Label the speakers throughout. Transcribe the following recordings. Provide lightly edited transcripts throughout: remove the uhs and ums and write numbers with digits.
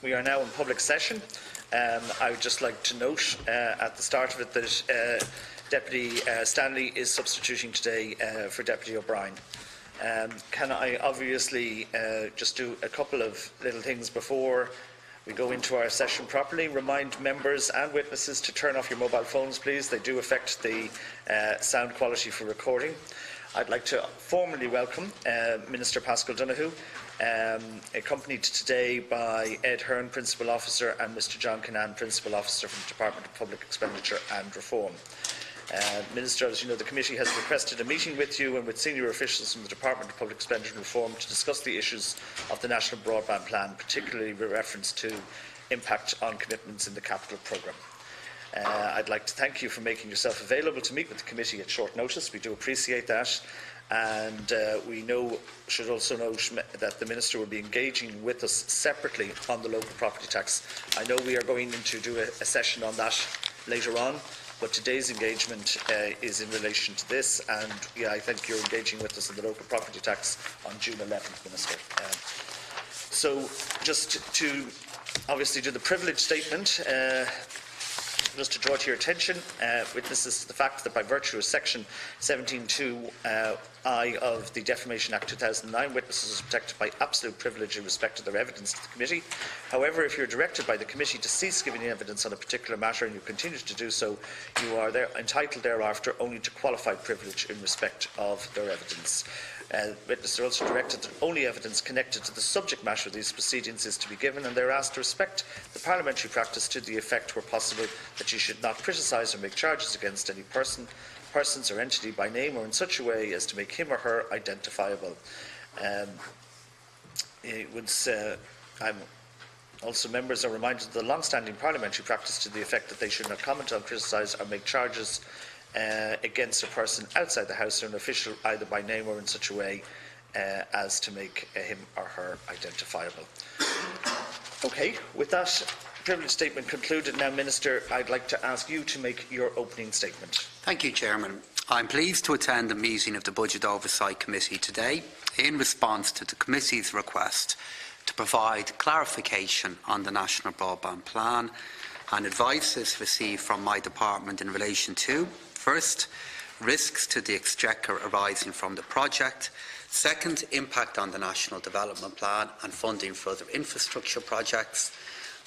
Speaker 1: We are now in public session. I would just like to note at the start of it that Deputy Stanley is substituting today for Deputy O'Brien. Can I obviously just do a couple of little things before we go into our session properly? Remind members and witnesses to turn off your mobile phones, please. They do affect the sound quality for recording. I'd like to formally welcome Minister Paschal Donoghue, accompanied today by Ed Hearn, Principal Officer, and Mr John Kinnan, Principal Officer from the Department of Public Expenditure and Reform. Minister, as you know, the committee has requested a meeting with you and with senior officials from the Department of Public Expenditure and Reform to discuss the issues of the National Broadband Plan, particularly with reference to impact on commitments in the capital programme. I'd like to thank you for making yourself available to meet with the committee at short notice. We do appreciate that, and we should also note that the Minister will be engaging with us separately on the local property tax. I know we are going to do a session on that later on, but today's engagement is in relation to this, and I think you're engaging with us on the local property tax on June 11th, Minister. So just to obviously do the privilege statement, just to draw to your attention, witnesses to the fact that by virtue of Section 17(2)(I) of the Defamation Act 2009, witnesses are protected by absolute privilege in respect to their evidence to the committee. However, if you are directed by the committee to cease giving evidence on a particular matter and you continue to do so, you are entitled thereafter only to qualified privilege in respect of their evidence. Witnesses are also directed that only evidence connected to the subject matter of these proceedings is to be given, and they are asked to respect the parliamentary practice to the effect, where possible, that you should not criticise or make charges against any persons or entity by name or in such a way as to make him or her identifiable. Also, members are reminded of the long-standing parliamentary practice to the effect that they should not comment on, criticise or make charges against a person outside the House or an official either by name or in such a way as to make him or her identifiable. Okay, with that privilege statement concluded now, Minister, I'd like to ask you to make your opening statement.
Speaker 2: Thank you, Chairman. I'm pleased to attend the meeting of the Budget Oversight Committee today in response to the committee's request to provide clarification on the National Broadband Plan and advices received from my department in relation to, first, risks to the Exchequer arising from the project; second, impact on the National Development Plan and funding for other infrastructure projects;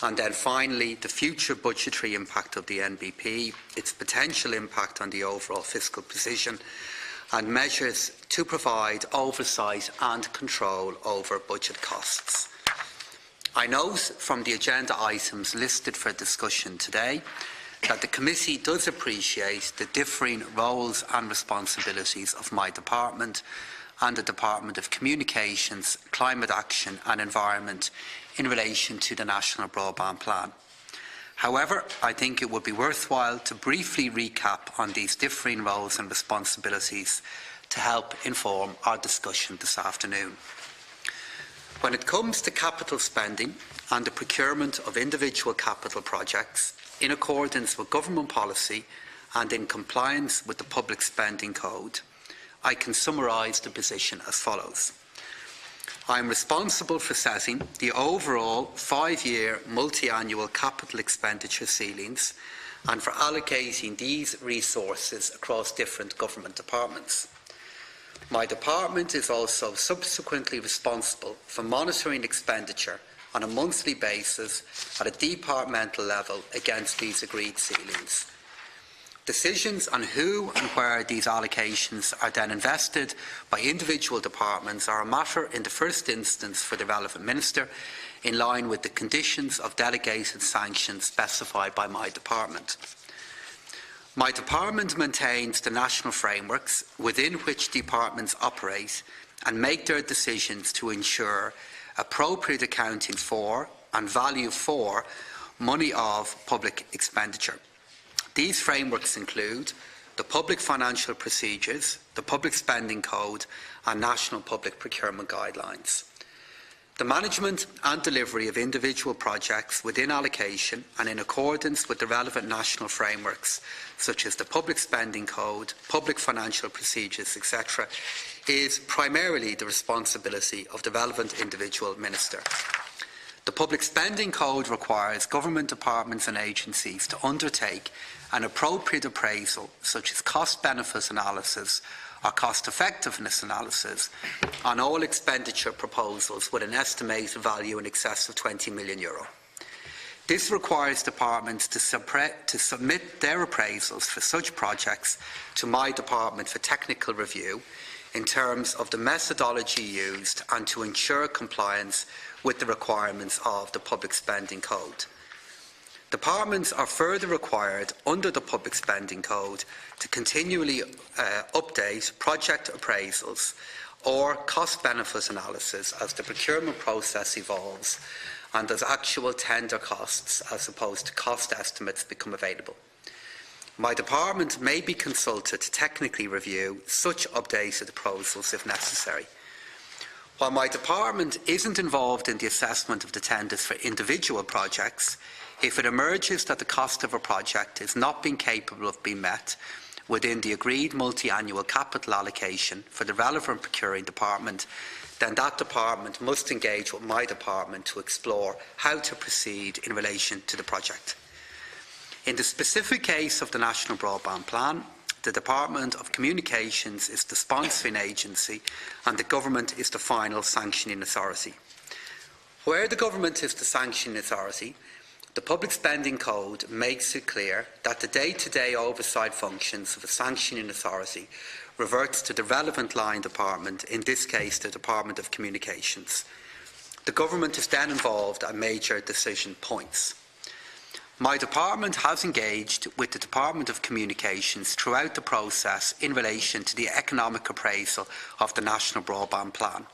Speaker 2: and then finally, the future budgetary impact of the NBP, its potential impact on the overall fiscal position, and measures to provide oversight and control over budget costs. I note from the agenda items listed for discussion today that the committee does appreciate the differing roles and responsibilities of my department and the Department of Communications, Climate Action and Environment in relation to the National Broadband Plan. However, I think it would be worthwhile to briefly recap on these differing roles and responsibilities to help inform our discussion this afternoon. When it comes to capital spending and the procurement of individual capital projects, in accordance with government policy and in compliance with the Public Spending Code, I can summarise the position as follows. I am responsible for setting the overall 5-year multi-annual capital expenditure ceilings and for allocating these resources across different government departments. My department is also subsequently responsible for monitoring expenditure on a monthly basis at a departmental level against these agreed ceilings. Decisions on who and where these allocations are then invested by individual departments are a matter in the first instance for the relevant minister, in line with the conditions of delegated sanctions specified by my department. My department maintains the national frameworks within which departments operate and make their decisions to ensure appropriate accounting for and value for money of public expenditure. These frameworks include the Public Financial Procedures, the Public Spending Code and National Public Procurement Guidelines. The management and delivery of individual projects within allocation and in accordance with the relevant national frameworks, such as the Public Spending Code, Public Financial Procedures, etc., is primarily the responsibility of the relevant individual minister. The Public Spending Code requires government departments and agencies to undertake an appropriate appraisal, such as cost-benefit analysis or cost-effectiveness analysis, on all expenditure proposals with an estimated value in excess of €20 million. This requires departments to submit their appraisals for such projects to my department for technical review in terms of the methodology used and to ensure compliance with the requirements of the Public Spending Code. Departments are further required under the Public Spending Code to continually update project appraisals or cost-benefit analysis as the procurement process evolves and as actual tender costs as opposed to cost estimates become available. My department may be consulted to technically review such updated proposals if necessary. While my department isn't involved in the assessment of the tenders for individual projects, if it emerges that the cost of a project is not being capable of being met within the agreed multi-annual capital allocation for the relevant procuring department, then that department must engage with my department to explore how to proceed in relation to the project. In the specific case of the National Broadband Plan, the Department of Communications is the sponsoring agency and the Government is the final sanctioning authority. Where the Government is the sanctioning authority, the Public Spending Code makes it clear that the day-to-day oversight functions of a sanctioning authority reverts to the relevant line department, in this case the Department of Communications. The Government is then involved at major decision points. My department has engaged with the Department of Communications throughout the process in relation to the economic appraisal of the National Broadband Plan.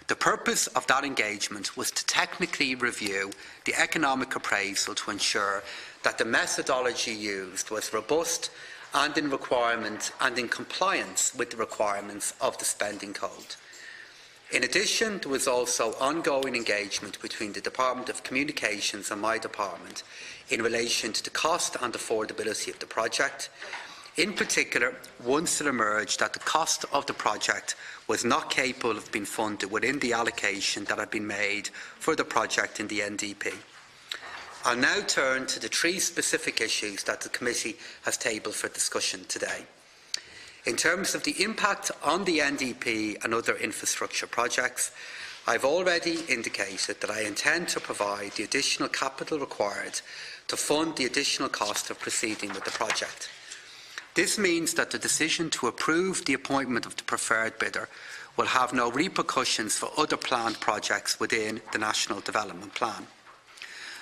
Speaker 2: The purpose of that engagement was to technically review the economic appraisal to ensure that the methodology used was robust and in compliance with the requirements of the Spending Code. In addition, there was also ongoing engagement between the Department of Communications and my department in relation to the cost and affordability of the project. In particular, once it emerged that the cost of the project was not capable of being funded within the allocation that had been made for the project in the NDP. I'll now turn to the three specific issues that the committee has tabled for discussion today. In terms of the impact on the NDP and other infrastructure projects, I've already indicated that I intend to provide the additional capital required to fund the additional cost of proceeding with the project. This means that the decision to approve the appointment of the preferred bidder will have no repercussions for other planned projects within the National Development Plan.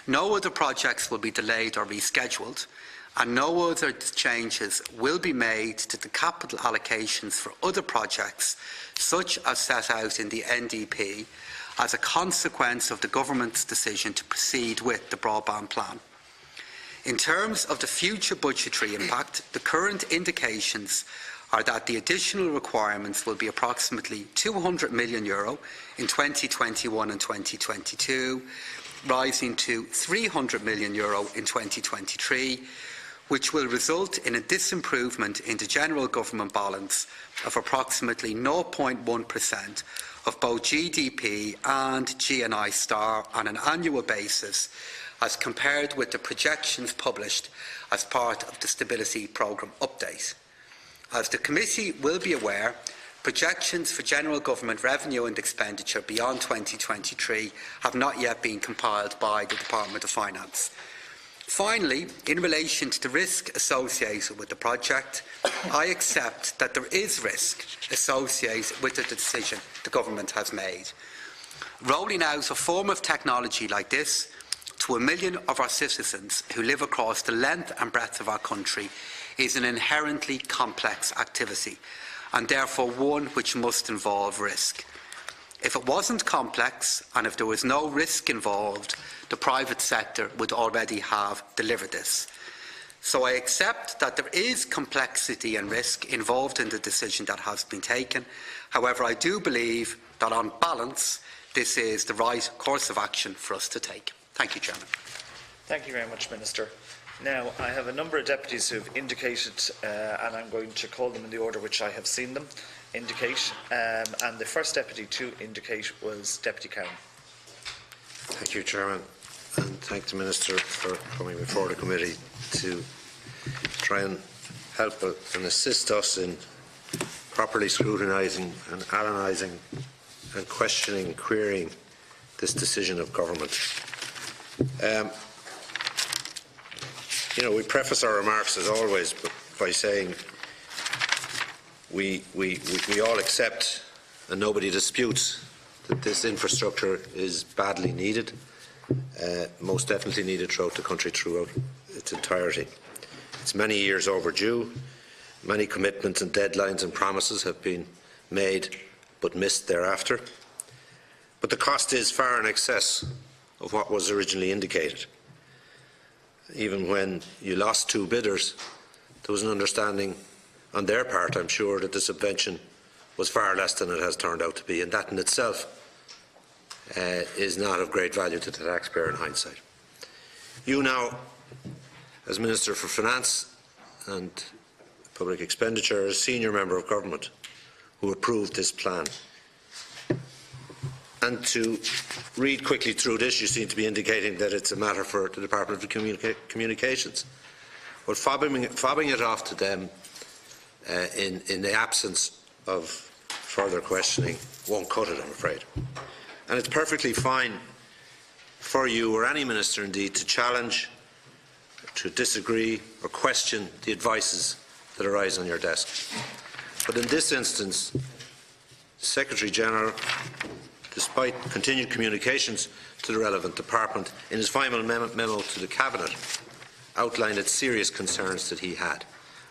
Speaker 2: No other projects will be delayed or rescheduled, and no other changes will be made to the capital allocations for other projects, such as set out in the NDP, as a consequence of the Government's decision to proceed with the Broadband Plan. In terms of the future budgetary impact, the current indications are that the additional requirements will be approximately €200 million in 2021 and 2022, rising to €300 million in 2023, which will result in a disimprovement in the general government balance of approximately 0.1% of both GDP and GNI star on an annual basis, as compared with the projections published as part of the Stability Programme update. As the committee will be aware, projections for general government revenue and expenditure beyond 2023 have not yet been compiled by the Department of Finance. Finally, in relation to the risk associated with the project, I accept that there is risk associated with the decision the Government has made. Rolling out a form of technology like this to 1 million of our citizens who live across the length and breadth of our country is an inherently complex activity, and therefore one which must involve risk. If it wasn't complex, and if there was no risk involved, the private sector would already have delivered this. So I accept that there is complexity and risk involved in the decision that has been taken. However, I do believe that on balance, this is the right course of action for us to take. Thank you, Chairman. Thank
Speaker 1: you very much, Minister. Now, I have a number of deputies who have indicated, and I'm going to call them in the order which I have seen them indicate, and the first deputy to indicate was Deputy Cowen.
Speaker 3: Thank you, Chairman, and thank the Minister for coming before the committee to try and help and assist us in properly scrutinising and analysing and questioning and querying this decision of government. We preface our remarks, as always, by saying we all accept and nobody disputes that this infrastructure is badly needed, most definitely needed throughout the country throughout its entirety. It's many years overdue. Many commitments and deadlines and promises have been made but missed thereafter. But the cost is far in excess of what was originally indicated. Even when you lost two bidders, there was an understanding on their part, I'm sure, that the subvention was far less than it has turned out to be, and that in itself is not of great value to the taxpayer in hindsight. You now, as Minister for Finance and Public Expenditure, as Senior Member of Government who approved this plan. And to read quickly through this, you seem to be indicating that it's a matter for the Department of Communications. Well, fobbing it off to them in the absence of further questioning won't cut it, I'm afraid. And it's perfectly fine for you, or any minister indeed, to challenge, to disagree or question the advices that arise on your desk. But in this instance, the Secretary-General, despite continued communications to the relevant department, in his final memo to the Cabinet, outlined its serious concerns that he had.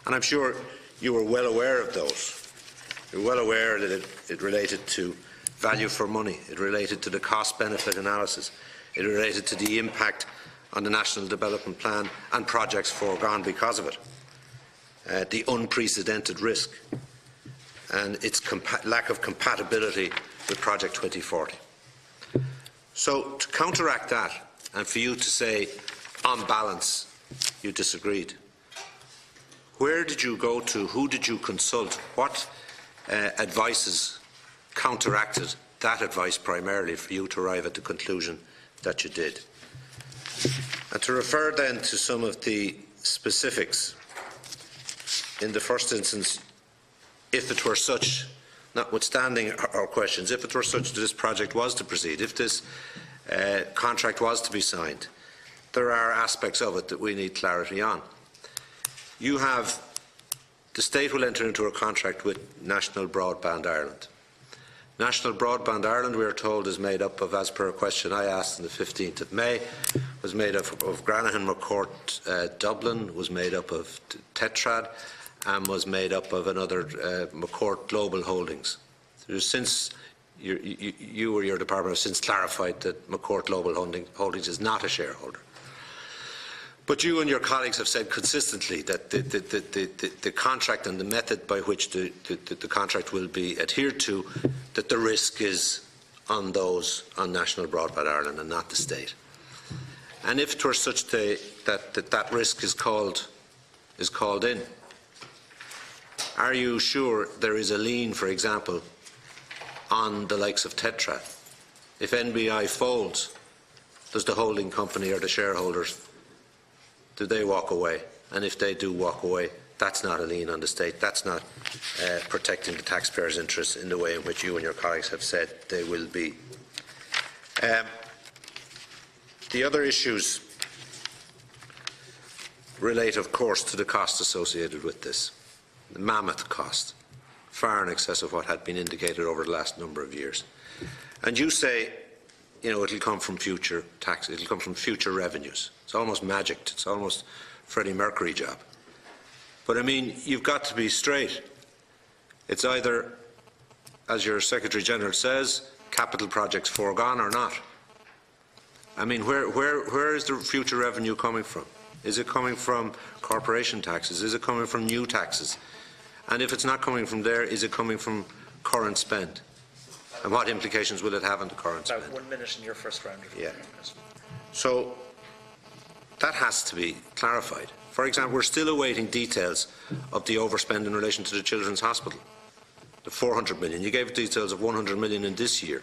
Speaker 3: And I'm sure you were well aware of those. You're well aware that it related to value for money, it related to the cost-benefit analysis, it related to the impact on the National Development Plan and projects foregone because of it, the unprecedented risk and its lack of compatibility with Project 2040. So to counteract that, and for you to say, on balance, you disagreed, where did you go to? Who did you consult? What advices counteracted that advice primarily for you to arrive at the conclusion that you did? And to refer then to some of the specifics, in the first instance, if it were such, notwithstanding our questions, if it were such that this project was to proceed, if this contract was to be signed, there are aspects of it that we need clarity on. You have, the state will enter into a contract with National Broadband Ireland. National Broadband Ireland, we are told, is made up of, as per a question I asked on the 15th of May, was made up of Granahan, McCourt, Dublin, was made up of Tetrad, and was made up of another McCourt Global Holdings. Since you or your department have since clarified that McCourt Global Holdings is not a shareholder. But you and your colleagues have said consistently that the contract and the method by which the contract will be adhered to, that the risk is on those on National Broadband Ireland and not the state. And if it were such that risk is called in, are you sure there is a lien, for example, on the likes of Tetra? If NBI folds, does the holding company or the shareholders, do they walk away? And if they do walk away, that's not a lien on the state. That's not protecting the taxpayers' interests in the way in which you and your colleagues have said they will be. The other issues relate, of course, to the cost associated with this. The mammoth cost, far in excess of what had been indicated over the last number of years. And you say, it'll come from future taxes, it'll come from future revenues. It's almost magic, it's almost Freddie Mercury job. But I mean, you've got to be straight. It's either, as your Secretary-General says, capital projects foregone or not. I mean, where is the future revenue coming from? Is it coming from corporation taxes? Is it coming from new taxes? And if it's not coming from there, is it coming from current spend? And what implications will it have on the current spend?
Speaker 1: About 1 minute in your first round.
Speaker 3: Yeah. So that has to be clarified. For example, we're still awaiting details of the overspend in relation to the Children's Hospital. The 400 million. You gave details of 100 million in this year.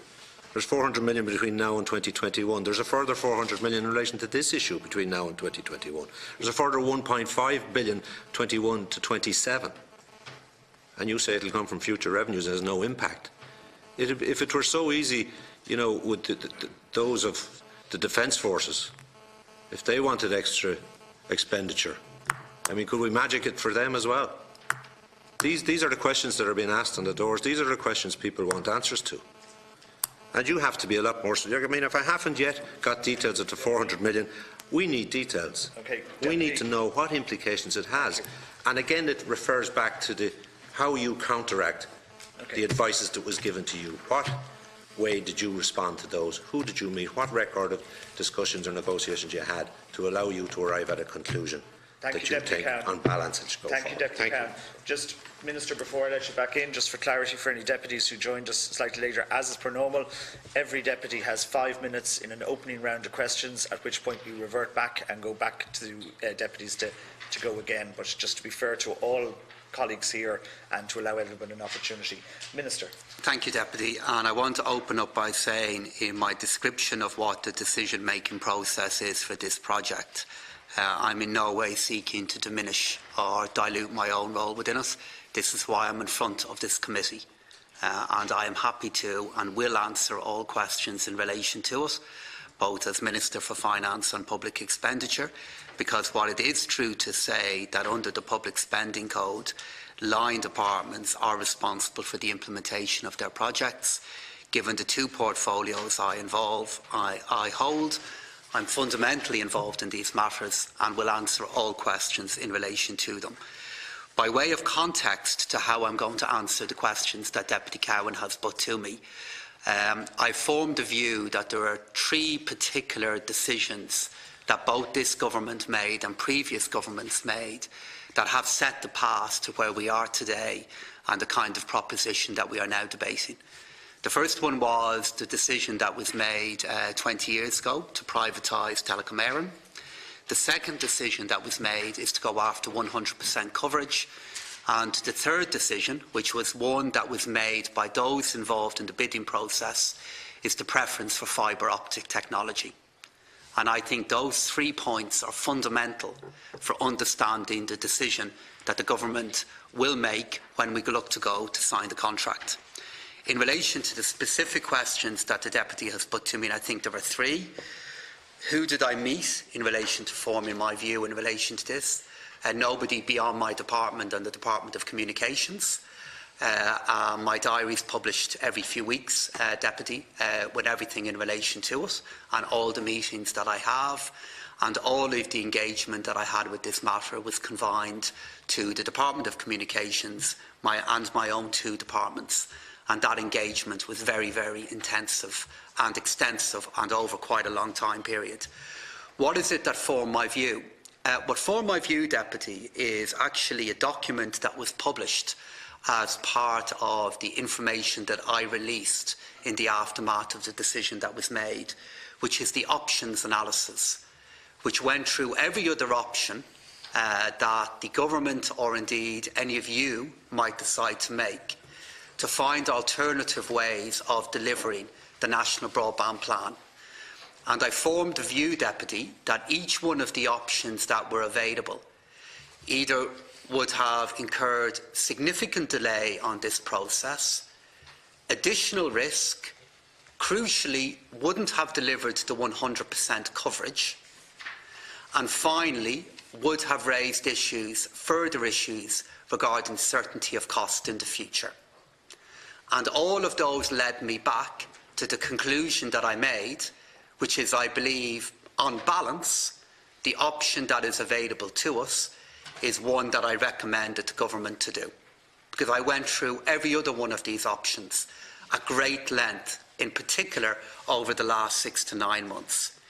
Speaker 3: There's 400 million between now and 2021. There's a further 400 million in relation to this issue between now and 2021. There's a further 1.5 billion 21 to 27. And you say it'll come from future revenues and has no impact. If it were so easy, you know, with those of the Defence Forces, if they wanted extra expenditure, I mean, could we magic it for them as well? These are the questions that are being asked on the doors. These are the questions people want answers to. And you have to be a lot more. I mean, if I haven't yet got details of the 400 million, we need details.
Speaker 1: Okay,
Speaker 3: we need to know what implications it has. Okay. And again, it refers back to how you counteract the advices that was given to you. What way did you respond to those? Who did you meet? What record of discussions or negotiations you had to allow you to arrive at a conclusion that you think on balance it should go forward?
Speaker 1: Thank you, Deputy Cowen. Just, Minister, before I let you back in, just for clarity for any deputies who joined us slightly later, as is per normal, every deputy has 5 minutes in an opening round of questions, at which point we revert back and go back to deputies to go again. But just to be fair to all colleagues here and to allow everyone an opportunity. Minister.
Speaker 2: Thank you, Deputy. And I want to open up by saying, in my description of what the decision-making process is for this project, I'm in no way seeking to diminish or dilute my own role within it. This is why I'm in front of this committee. And I am happy to and will answer all questions in relation to it, both as Minister for Finance and Public Expenditure, because while it is true to say that under the Public Spending Code, line departments are responsible for the implementation of their projects, given the two portfolios I hold, I'm fundamentally involved in these matters and will answer all questions in relation to them. By way of context to how I'm going to answer the questions that Deputy Cowen has put to me, I formed the view that there are three particular decisions that both this government made and previous governments made that have set the path to where we are today and the kind of proposition that we are now debating. The first one was the decision that was made 20 years ago to privatise Telecom Éireann. The second decision that was made is to go after 100% coverage. And the third decision, which was one that was made by those involved in the bidding process, is the preference for fibre optic technology. And I think those 3 points are fundamental for understanding the decision that the government will make when we look to go to sign the contract. In relation to the specific questions that the Deputy has put to me, and I think there are three, who did I meet in relation to forming my view in relation to this? Nobody beyond my department and the Department of Communications. My diary is published every few weeks, Deputy, with everything in relation to it and all the meetings that I have, and all of the engagement that I had with this matter was confined to the Department of Communications and my own two departments, and that engagement was very, very intensive and extensive and over quite a long time period. What is it that formed my view? What formed my view, Deputy, is actually a document that was published as part of the information that I released in the aftermath of the decision that was made, which is the options analysis, which went through every other option that the government or indeed any of you might decide to make to find alternative ways of delivering the National Broadband Plan. And I formed the view, Deputy, that each one of the options that were available either would have incurred significant delay on this process, additional risk, crucially wouldn't have delivered the 100% coverage, and finally would have raised further issues regarding certainty of cost in the future. And all of those led me back to the conclusion that I made, which is, I believe, on balance, the option that is available to us is one that I recommended the government to do. Because I went through every other one of these options at great length, in particular over the last 6 to 9 months.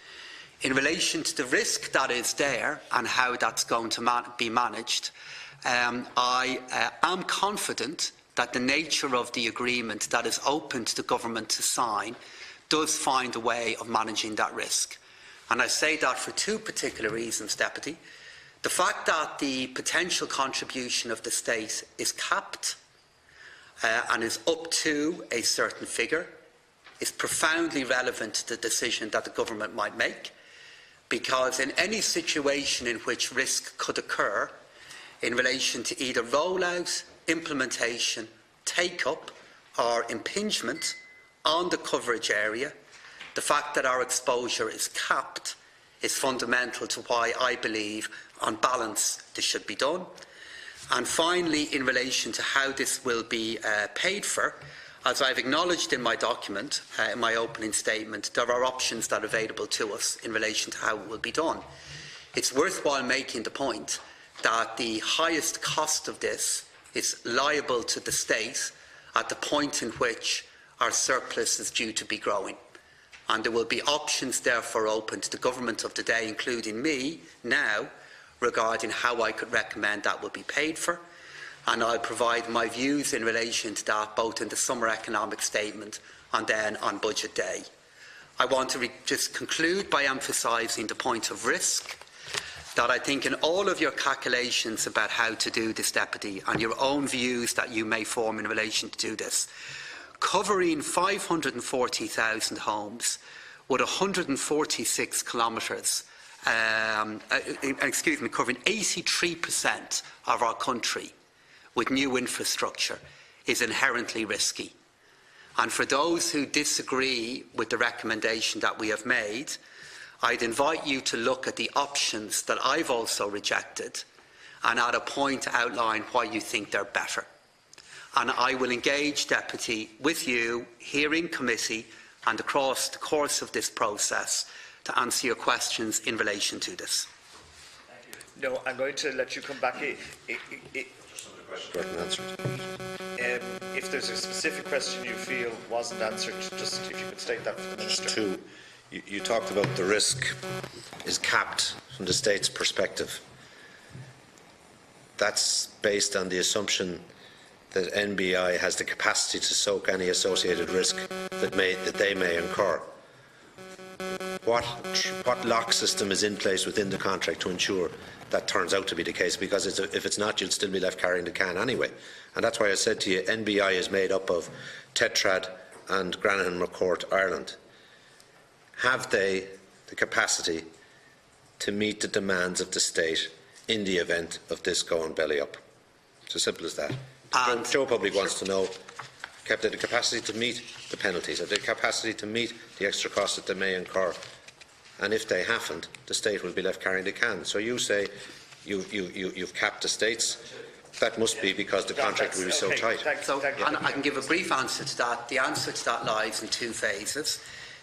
Speaker 2: In relation to the risk that is there and how that's going to be managed, I am confident that the nature of the agreement that is open to the government to sign does find a way of managing that risk. And I say that for two particular reasons, Deputy. The fact that the potential contribution of the state is capped and is up to a certain figure is profoundly relevant to the decision that the government might make, because in any situation in which risk could occur in relation to either rollout, implementation, take-up or impingement on the coverage area, the fact that our exposure is capped is fundamental to why I believe, on balance, this should be done. And finally, in relation to how this will be paid for, as I've acknowledged in my document, in my opening statement, there are options that are available to us in relation to how it will be done. It's worthwhile making the point that the highest cost of this is liable to the state at the point in which our surplus is due to be growing. And there will be options therefore open to the government of the day, including me now, regarding how I could recommend that will be paid for. And I'll provide my views in relation to that both in the summer economic statement and then on budget day. I want to just conclude by emphasising the point of risk, that I think in all of your calculations about how to do this, Deputy, and your own views that you may form in relation to do this, covering 540,000 homes with 146 kilometres, covering 83% of our country with new infrastructure is inherently risky. And for those who disagree with the recommendation that we have made, I'd invite you to look at the options that I've also rejected and at a point outline why you think they're better. And I will engage, Deputy, with you here in committee and across the course of this process to answer your questions in relation to this.
Speaker 1: No, I'm going to let you come back. If there's a specific question you feel wasn't answered, just if you could state that for the Minister.
Speaker 3: Just two. You talked about the risk is capped from the state's perspective. That's based on the assumption that NBI has the capacity to soak any associated risk that they may incur. What lock system is in place within the contract to ensure that turns out to be the case? Because if it's not, you'll still be left carrying the can anyway. And that's why I said to you, NBI is made up of Tetrad and Granahan McCourt Ireland. Have they the capacity to meet the demands of the state in the event of this going belly up? It's as simple as that. Joe Public wants to know, have they the capacity to meet the penalties? Have they the capacity to meet the extra costs that they may incur? And if they haven't, the state will be left carrying the can. So you say you've capped the states. That must be because the contract will be so tight.
Speaker 2: And I can give a brief answer to that. The answer to that lies in two phases.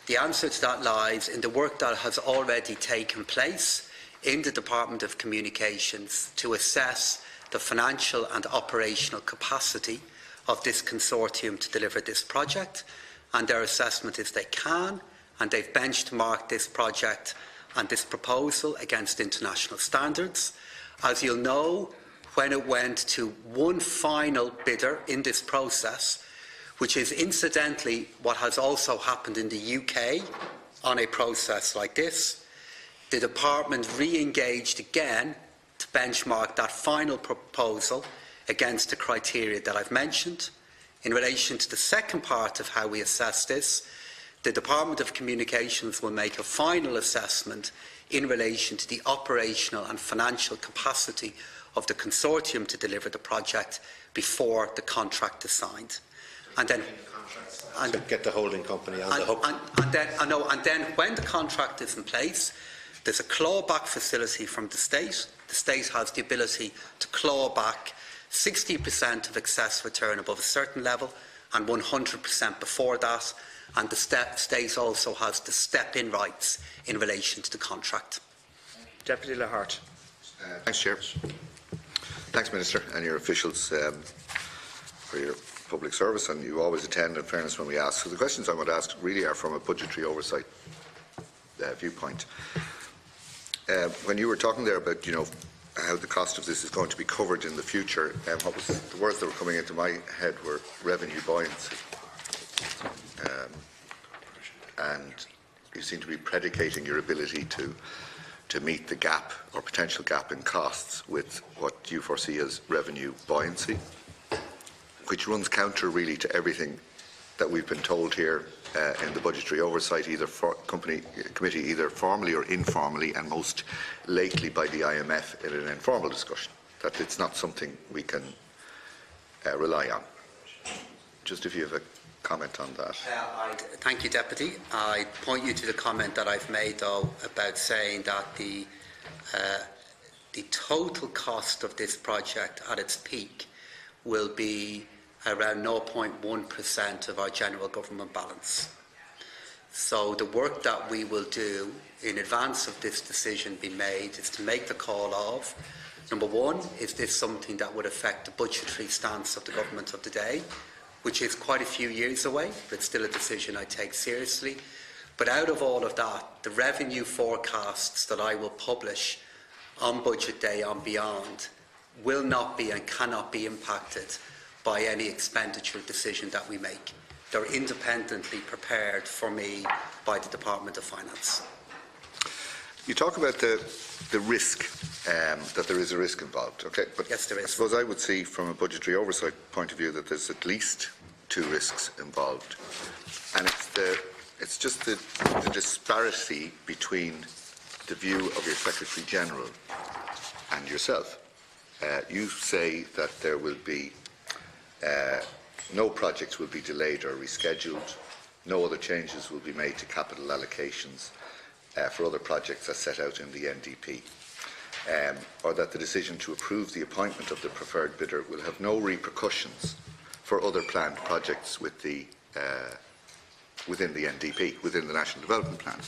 Speaker 2: The answer to that lies in the work that has already taken place in the Department of Communications to assess the financial and operational capacity of this consortium to deliver this project, and their assessment is they can, and they've benchmarked this project and this proposal against international standards. As you'll know, when it went to one final bidder in this process, which is incidentally what has also happened in the UK on a process like this, the Department re-engaged again to benchmark that final proposal against the criteria that I've mentioned. In relation to the second part of how we assess this, the Department of Communications will make a final assessment in relation to the operational and financial capacity of the consortium to deliver the project before the contract is signed. And then
Speaker 3: get the holding company on the hook.
Speaker 2: And then when the contract is in place, there's a clawback facility from the state. The state has the ability to claw back 60% of excess return above a certain level and 100% before that. And the state also has the step-in rights in relation to the contract.
Speaker 1: Deputy Lahart.
Speaker 4: Thanks, Chair. Thanks, Minister, and your officials for your public service, and you always attend, in fairness, when we ask. So the questions I want to ask really are from a budgetary oversight viewpoint. When you were talking there about, how the cost of this is going to be covered in the future, what was the words that were coming into my head were revenue buoyancy. And you seem to be predicating your ability to meet the gap or potential gap in costs with what you foresee as revenue buoyancy, which runs counter really to everything that we've been told here in the Budgetary Oversight Committee, either formally or informally, and most lately by the IMF in an informal discussion, that it's not something we can rely on. Just if you have a comment on that.
Speaker 2: Thank you, Deputy. I point you to the comment that I've made, though, about saying that the total cost of this project at its peak will be around 0.1% of our general government balance. So the work that we will do in advance of this decision being made is to make the call of, number one, is this something that would affect the budgetary stance of the government of the day, which is quite a few years away, but it's still a decision I take seriously. But out of all of that, the revenue forecasts that I will publish on Budget Day and beyond will not be and cannot be impacted by any expenditure decision that we make. They're independently prepared for me by the Department of Finance.
Speaker 4: You talk about the risk, that there is a risk involved. Okay, but
Speaker 2: yes, there is.
Speaker 4: I suppose I would see from a budgetary oversight point of view that there's at least two risks involved, and it's just the disparity between the view of your Secretary General and yourself. You say that there will be no projects will be delayed or rescheduled, no other changes will be made to capital allocations for other projects as set out in the NDP, or that the decision to approve the appointment of the preferred bidder will have no repercussions for other planned projects with the, within the NDP, within the National Development Plan.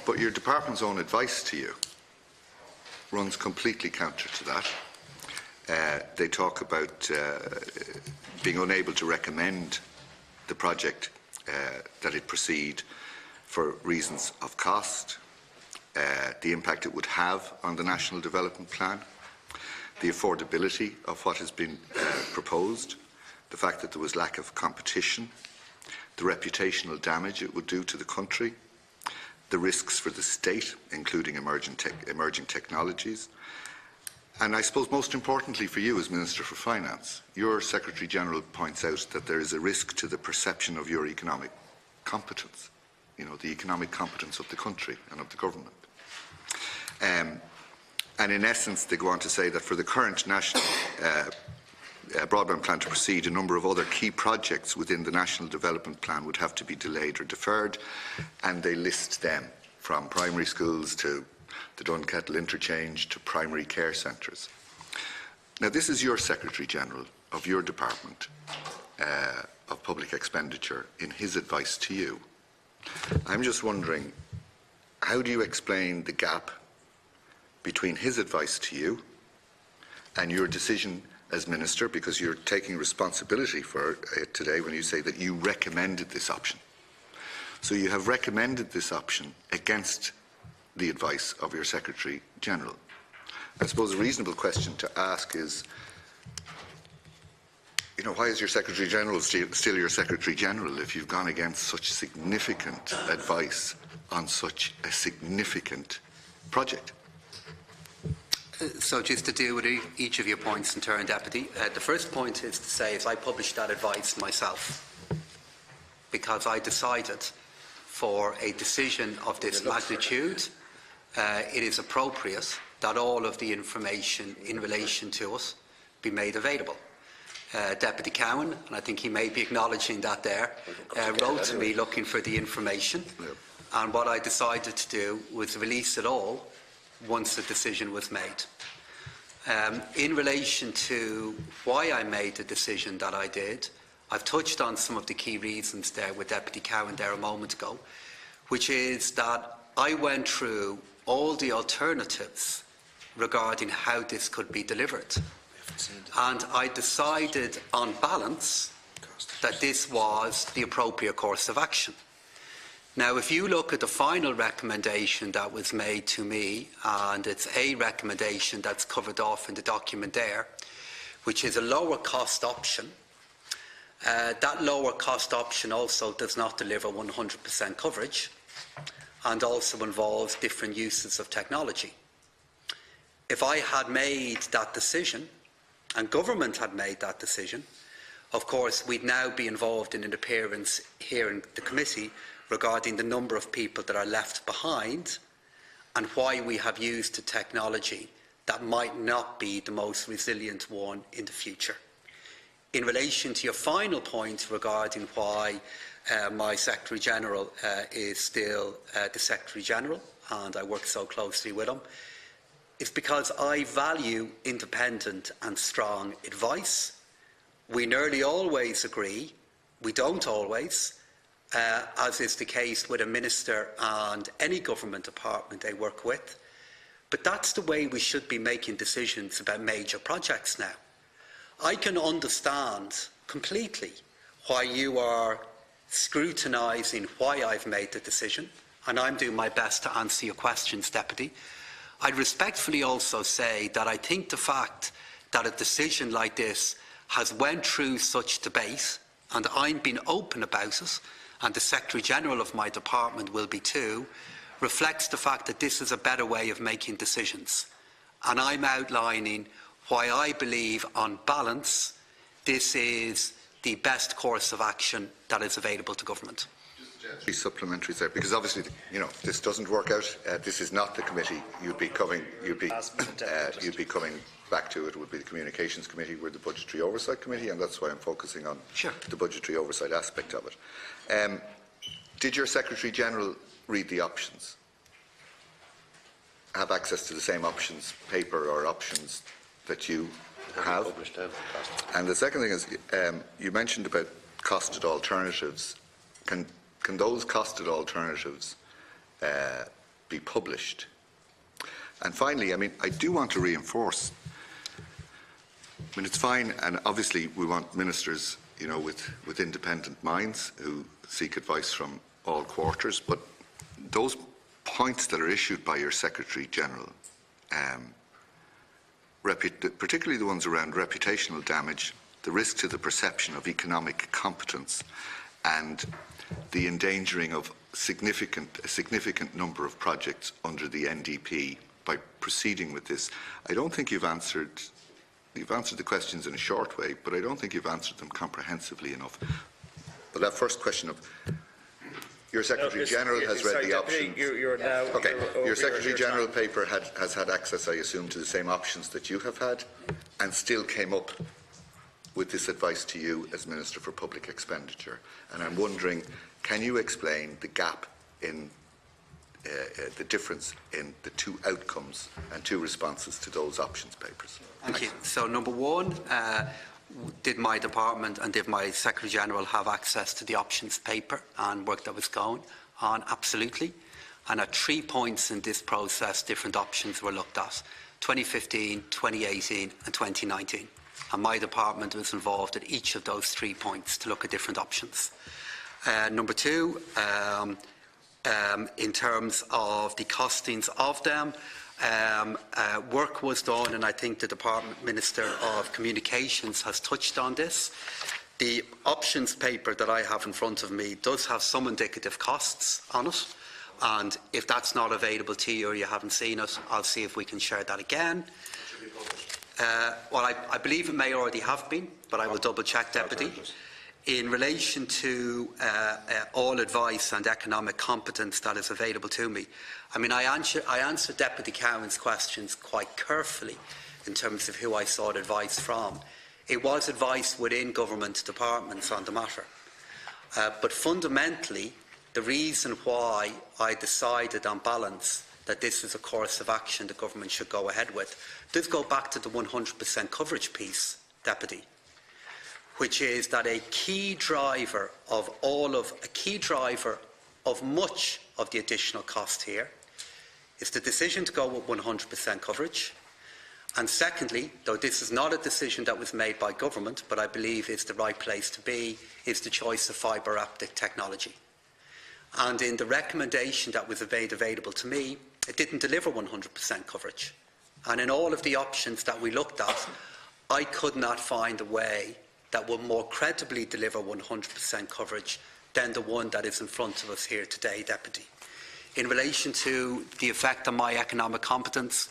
Speaker 4: But your department's own advice to you runs completely counter to that. They talk about being unable to recommend the project that it proceed for reasons of cost, the impact it would have on the National Development Plan, the affordability of what has been proposed, the fact that there was lack of competition, the reputational damage it would do to the country, the risks for the state, including emerging technologies, and I suppose most importantly for you as Minister for Finance, your Secretary General points out that there is a risk to the perception of your economic competence, you know, the economic competence of the country and of the government. And in essence, they go on to say that for the current national broadband plan to proceed, a number of other key projects within the National Development Plan would have to be delayed or deferred, and they list them from primary schools to the Dunkettle interchange to primary care centres. Now, this is your Secretary General of your Department of Public Expenditure in his advice to you. I'm just wondering, how do you explain the gap between his advice to you and your decision as Minister, because you're taking responsibility for it today when you say that you recommended this option. So you have recommended this option against the advice of your Secretary General. I suppose a reasonable question to ask is, you know, why is your Secretary General still your Secretary General if you've gone against such significant advice on such a significant project?
Speaker 2: So just to deal with each of your points in turn, Deputy, the first point is to say is I published that advice myself because I decided for a decision of this magnitude, it is appropriate that all of the information in relation to us be made available. Deputy Cowen, and I think he may be acknowledging that there, wrote to me looking for the information, and what I decided to do was release it all once the decision was made. In relation to why I made the decision that I did, I've touched on some of the key reasons there with Deputy Cowen there a moment ago, which is that I went through all the alternatives regarding how this could be delivered. And I decided on balance that this was the appropriate course of action. Now, if you look at the final recommendation that was made to me, and it's a recommendation that's covered off in the document there, which is a lower cost option, that lower cost option also does not deliver 100% coverage and also involves different uses of technology. If I had made that decision, and government had made that decision, Of course, we'd now be involved in an appearance here in the committee regarding the number of people that are left behind and why we have used a technology that might not be the most resilient one in the future. In relation to your final point regarding why my Secretary-General is still the Secretary-General, and I work so closely with him, it's because I value independent and strong advice. We nearly always agree, we don't always, as is the case with a minister and any government department they work with. But that's the way we should be making decisions about major projects now. I can understand completely why you are scrutinising why I've made the decision, and I'm doing my best to answer your questions, Deputy. I'd respectfully also say that I think the fact that a decision like this has went through such debate, and I'm being open about it, and the Secretary-General of my department will be too, reflects the fact that this is a better way of making decisions. And I'm outlining why I believe, on balance, this is the best course of action that is available to government.
Speaker 4: Be supplementary there, because obviously, you know, this doesn't work out. This is not the committee you'd be coming back to. It would be the Communications Committee. We're the Budgetary Oversight Committee, and that's why I'm focusing on the budgetary oversight aspect of it. Did your Secretary-General read the options? Have access to the same options paper or options that you have? And the second thing is, you mentioned about costed alternatives. Can those costed alternatives be published? And finally, I mean, I do want to reinforce, I mean, it's fine, and obviously we want ministers, you know, with independent minds who seek advice from all quarters, but those points that are issued by your Secretary-General, particularly the ones around reputational damage, the risk to the perception of economic competence, and the endangering of a significant number of projects under the NDP by proceeding with this. I don't think you've answered the questions in a short way, but I don't think you've answered them comprehensively enough. But that first question of your Secretary-General has read the options. Your Secretary-General paper has had access, I assume, to the same options that you have had, and still came up with this advice to you as Minister for Public Expenditure. And I'm wondering, can you explain the gap in the difference in the two outcomes and two responses to those options papers?
Speaker 2: Thank you. So, number one, did my department and did my Secretary-General have access to the options paper and work that was going on? Absolutely. And at 3 points in this process, different options were looked at: 2015, 2018 and 2019. And my department was involved at each of those 3 points to look at different options. Number two, in terms of the costings of them, work was done, and I think the Department Minister of Communications has touched on this. The options paper that I have in front of me does have some indicative costs on it, and if that's not available to you or you haven't seen it, I'll see if we can share that again. Well, I believe it may already have been, but I will double check, Deputy. In relation to all advice and economic competence that is available to me, I mean, I answered Deputy Cowen's questions quite carefully in terms of who I sought advice from. It was advice within government departments on the matter. But fundamentally, the reason why I decided on balance that this is a course of action the government should go ahead with does go back to the 100% coverage piece, Deputy, which is that a key driver of much of the additional cost here is the decision to go with 100% coverage. And secondly, though this is not a decision that was made by government, but I believe it's the right place to be, is the choice of fibre optic technology. And in the recommendation that was made available to me, it didn't deliver 100% coverage. And in all of the options that we looked at, I could not find a way that will more credibly deliver 100% coverage than the one that is in front of us here today, Deputy. In relation to the effect on my economic competence,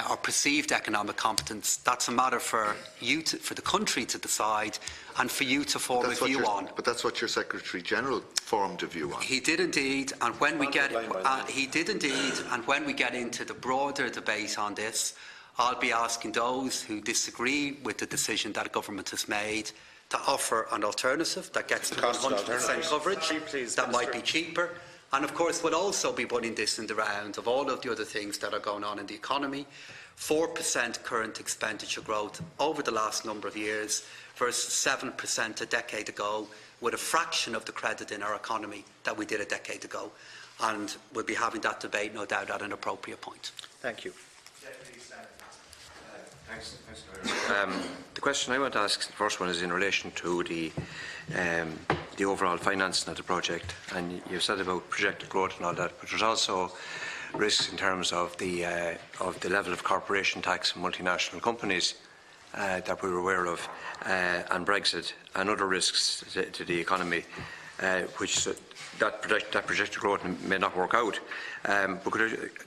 Speaker 2: or perceived economic competence, that's a matter for you, for the country to decide, and for you to form a view on.
Speaker 4: But that's what your Secretary General formed a view on.
Speaker 2: He did indeed, and when we get into the broader debate on this, I'll be asking those who disagree with the decision that government has made to offer an alternative that gets to 100% coverage, that might be cheaper. And of course, we'll also be putting this in the round of all of the other things that are going on in the economy. 4% current expenditure growth over the last number of years versus 7% a decade ago, with a fraction of the credit in our economy that we did a decade ago. And we'll be having that debate, no doubt, at an appropriate point.
Speaker 1: Thank you.
Speaker 5: Thanks. The question I want to ask, the first one, is in relation to the overall financing of the project. And you've said about projected growth and all that, but there's also risks in terms of the level of corporation tax and multinational companies that we're aware of, and Brexit and other risks to the economy, which that projected growth may not work out. But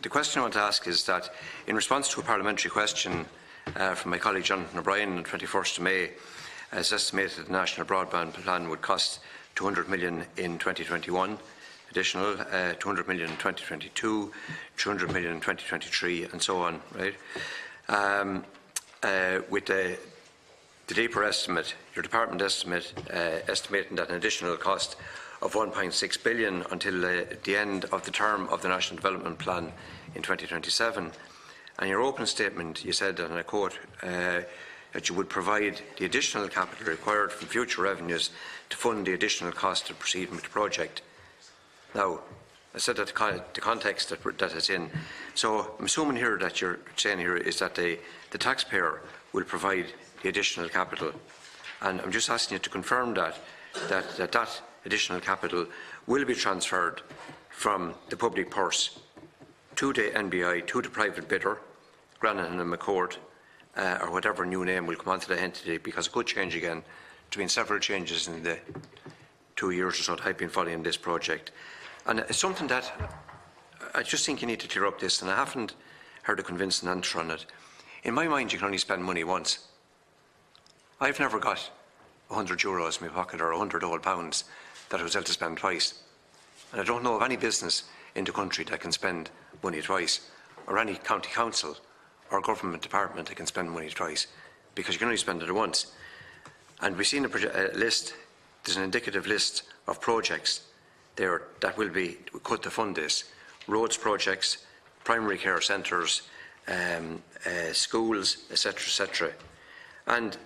Speaker 5: the question I want to ask is that, in response to a parliamentary question from my colleague Jonathan O'Brien on 21st of May, it's estimated the National Broadband Plan would cost 200 million in 2021, additional 200 million in 2022, 200 million in 2023, and so on, right? With the deeper estimate, your department estimate, estimating that an additional cost of 1.6 billion until the end of the term of the National Development Plan in 2027. And in your opening statement, you said, and I quote, that you would provide the additional capital required from future revenues to fund the additional cost of proceeding with the project. Now, I said that the context that it's in. So I'm assuming here that you're saying here is that the taxpayer will provide the additional capital. And I'm just asking you to confirm that additional capital will be transferred from the public purse to the NBI, to the private bidder, Grannon and McCord, or whatever new name will come onto the entity, because it could change again. There's been several changes in the 2 years or so that I've been following this project. And it's something that I just think you need to clear up this, and I haven't heard a convincing answer on it. In my mind, you can only spend money once. I've never got €100 in my pocket or £100 that I was able to spend twice. And I don't know of any business in the country that can spend money twice, or any county council or government department that can spend money twice, because you can only spend it once. And we've seen a list, there's an indicative list of projects there that will be cut to fund this. Roads projects, primary care centres, schools, etc., etc. And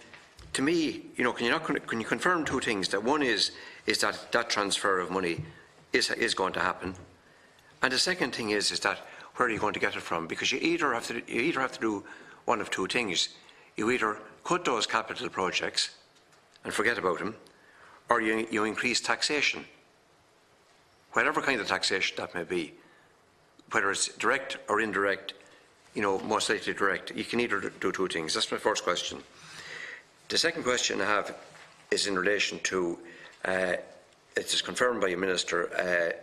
Speaker 5: to me, you know, can you confirm two things? That one is that transfer of money is going to happen, and the second thing is that where are you going to get it from? Because you either have to do one of two things. You either cut those capital projects and forget about them, or you increase taxation, whatever kind of taxation that may be, whether it's direct or indirect. You know, most likely direct. You can either do two things. That's my first question. The second question I have is in relation to, it is confirmed by your Minister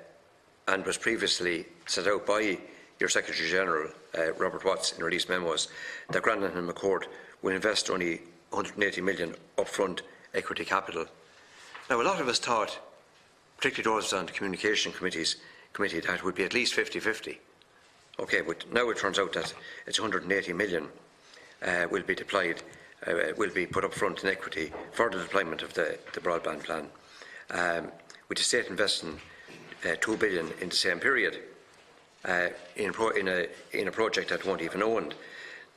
Speaker 5: and was previously set out by your Secretary General, Robert Watts, in released memos, that Grannon and McCord will invest only 180 million upfront equity capital. Now, a lot of us thought, particularly those on the Communication Committee, that it would be at least 50-50. Okay, but now it turns out that it's 180 million will be deployed, will be put up front in equity for the deployment of the broadband plan, with the state investing 2 billion in the same period in a project that won't even owned.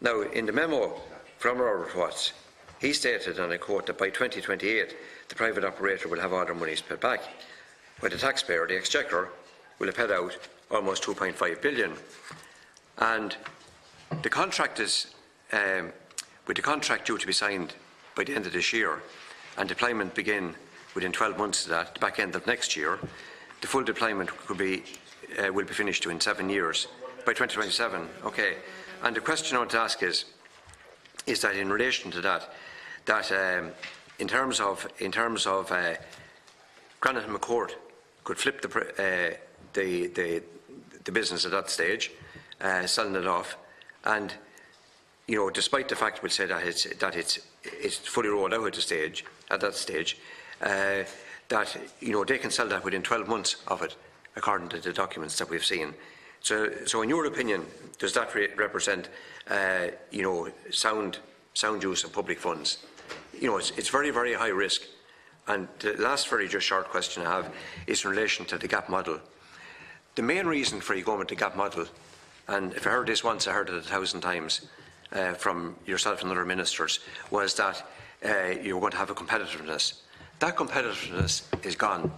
Speaker 5: Now, in the memo from Robert Watts, he stated, and I quote, that by 2028 the private operator will have all their monies paid back, while the taxpayer, the Exchequer, will have paid out almost 2.5 billion. And the contract is, with the contract due to be signed by the end of this year, and deployment begin within 12 months of that, the back end of next year, the full deployment will be finished in 7 years, by 2027. Okay. And the question I want to ask is that in relation to that, in terms of Granite and McCord could flip the business at that stage, selling it off, and despite the fact we'll say that it's fully rolled out at that stage, that they can sell that within 12 months of it, according to the documents that we've seen. So in your opinion, does that represent sound use of public funds? It's very, very high risk. And the last very just short question I have is in relation to the gap model. The main reason for you going with the gap model, and if I heard this once, I heard it 1,000 times from yourself and other ministers, was that you were going to have a competitiveness. That competitiveness is gone.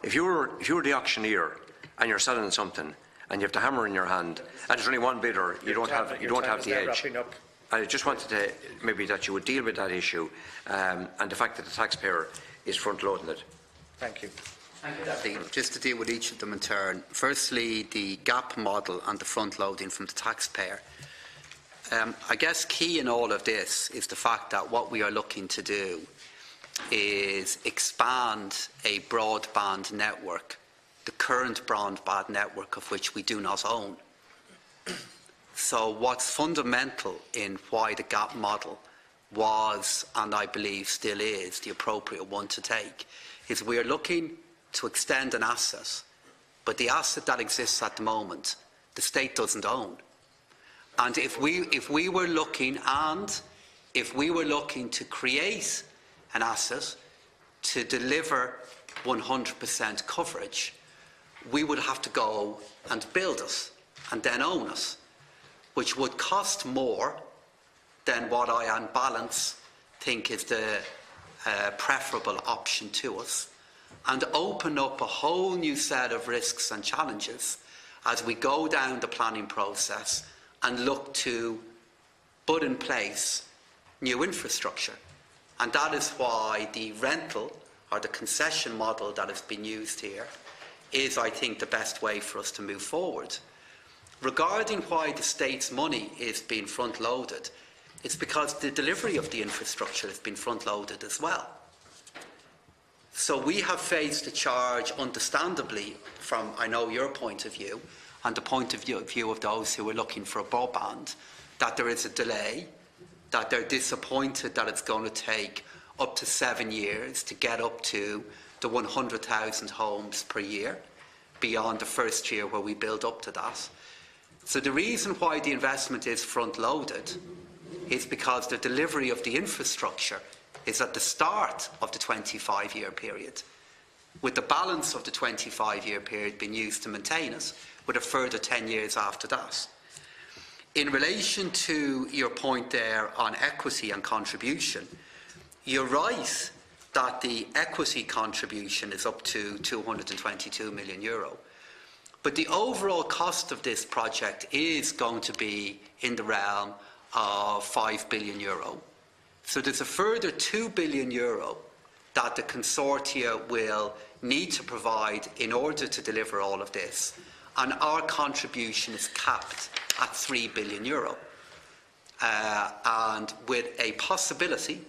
Speaker 5: If you're the auctioneer and you're selling something and you have the hammer in your hand and there's only one bidder, you don't have the edge. I just wanted to maybe that you would deal with that issue and the fact that the taxpayer is front-loading it.
Speaker 1: Thank you.
Speaker 2: Just to deal with each of them in turn. Firstly, the gap model and the front-loading from the taxpayer. I guess key in all of this is the fact that what we are looking to do is expand a broadband network, the current broadband network of which we do not own. So what's fundamental in why the gap model was, and I believe still is, the appropriate one to take, is we are looking to extend an asset, but the asset that exists at the moment, the state doesn't own. And if we were looking to create an asset to deliver 100% coverage, we would have to go and build it and then own it, which would cost more than what I, on balance, think is the preferable option to us, and open up a whole new set of risks and challenges as we go down the planning process and look to put in place new infrastructure. And that is why the rental or the concession model that has been used here is, I think, the best way for us to move forward. Regarding why the state's money is being front-loaded, it's because the delivery of the infrastructure has been front-loaded as well. So we have faced a charge, understandably, from, I know, your point of view, and the point of view of those who are looking for a broadband, that there is a delay, that they're disappointed that it's going to take up to 7 years to get up to the 100,000 homes per year, beyond the first year where we build up to that. So the reason why the investment is front-loaded is because the delivery of the infrastructure is at the start of the 25-year period, with the balance of the 25-year period being used to maintain it, with a further 10 years after that. In relation to your point there on equity and contribution, you're right that the equity contribution is up to €222 million. But the overall cost of this project is going to be in the realm of €5 billion. So there's a further €2 billion that the consortia will need to provide in order to deliver all of this. And our contribution is capped at €3 billion. And with a possibility,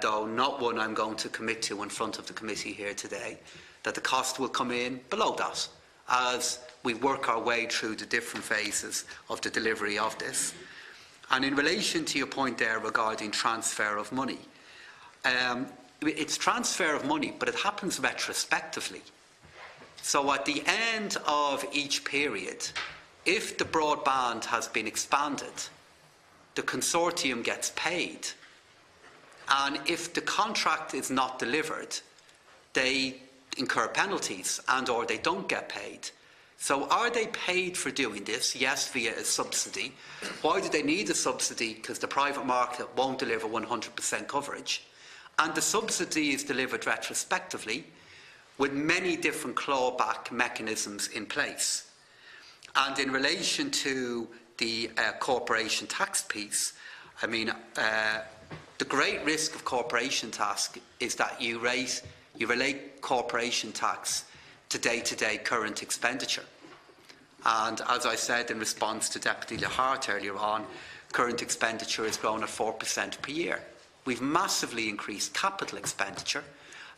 Speaker 2: though not one I'm going to commit to in front of the committee here today, that the cost will come in below that as we work our way through the different phases of the delivery of this. And in relation to your point there regarding transfer of money, it's transfer of money, but it happens retrospectively. So at the end of each period, if the broadband has been expanded, the consortium gets paid. And if the contract is not delivered, they incur penalties and or they don't get paid. So are they paid for doing this? Yes, via a subsidy. Why do they need a subsidy? Because the private market won't deliver 100% coverage. And the subsidy is delivered retrospectively with many different clawback mechanisms in place. And in relation to the corporation tax piece, I mean, the great risk of corporation tax is that you relate corporation tax to day-to-day current expenditure. And as I said in response to Deputy Lahart earlier on, current expenditure has grown at 4% per year. We've massively increased capital expenditure,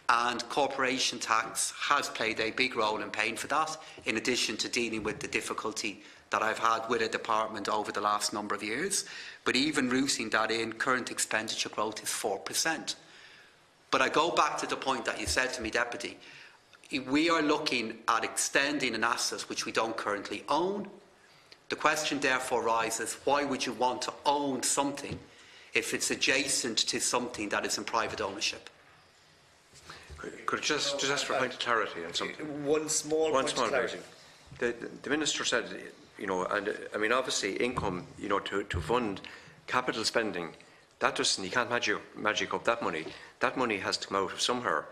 Speaker 2: and corporation tax has played a big role in paying for that, in addition to dealing with the difficulty that I've had with a department over the last number of years. But even rooting that in, current expenditure growth is 4%. But I go back to the point that you said to me, Deputy. We are looking at extending an asset which we don't currently own. The question therefore arises, why would you want to own something if it's adjacent to something that is in private ownership?
Speaker 5: Could I just ask for a point of clarity on something?
Speaker 1: One small point of clarity.
Speaker 5: The Minister said, you know, and I mean, obviously income, you know, to fund capital spending, that doesn't, you can't magic up that money. That money has to come out of somewhere,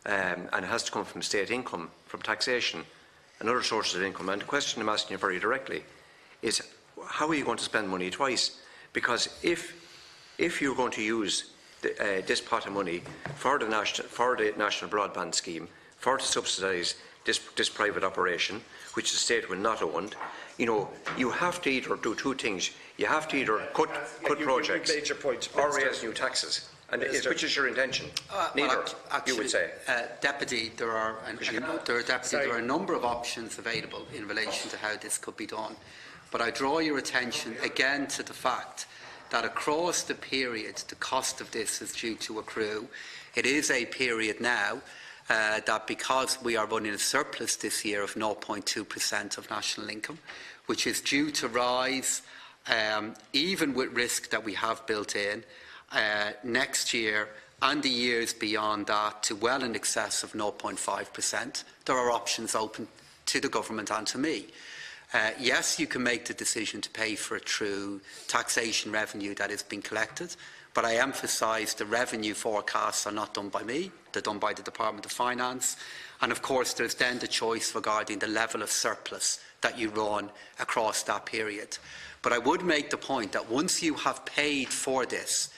Speaker 5: and it has to come from state income, from taxation and other sources of income. And the question I'm asking you very directly is, how are you going to spend money twice? Because if you're going to use this pot of money for the national broadband scheme, to subsidise this private operation, which the state will not own, you know, you have to either do two things. You have to either cut projects
Speaker 1: made your point,
Speaker 5: or raise new taxes. And which is your intention? Neither,
Speaker 2: actually,
Speaker 5: you would say.
Speaker 2: Deputy, there are a number of options available in relation to how this could be done. But I draw your attention again to the fact that across the period the cost of this is due to accrue. It is a period now that, because we are running a surplus this year of 0.2% of national income, which is due to rise even with risk that we have built in next year and the years beyond that to well in excess of 0.5%. There are options open to the government and to me. Yes, you can make the decision to pay for it through taxation revenue that is being collected, but I emphasise the revenue forecasts are not done by me, they're done by the Department of Finance. And of course there's then the choice regarding the level of surplus that you run across that period. But I would make the point that once you have paid for this,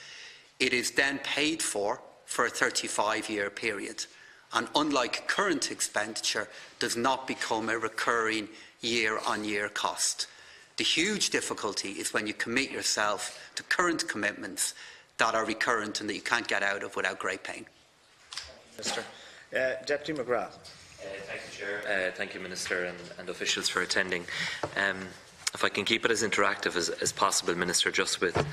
Speaker 2: it is then paid for a 35-year period. And unlike current expenditure, does not become a recurring year-on-year cost. The huge difficulty is when you commit yourself to current commitments that are recurrent and that you can't get out of without great pain.
Speaker 1: Minister. Deputy McGrath.
Speaker 6: Thank you, Chair. Thank you, Minister and officials, for attending. If I can keep it as interactive as possible, Minister, just with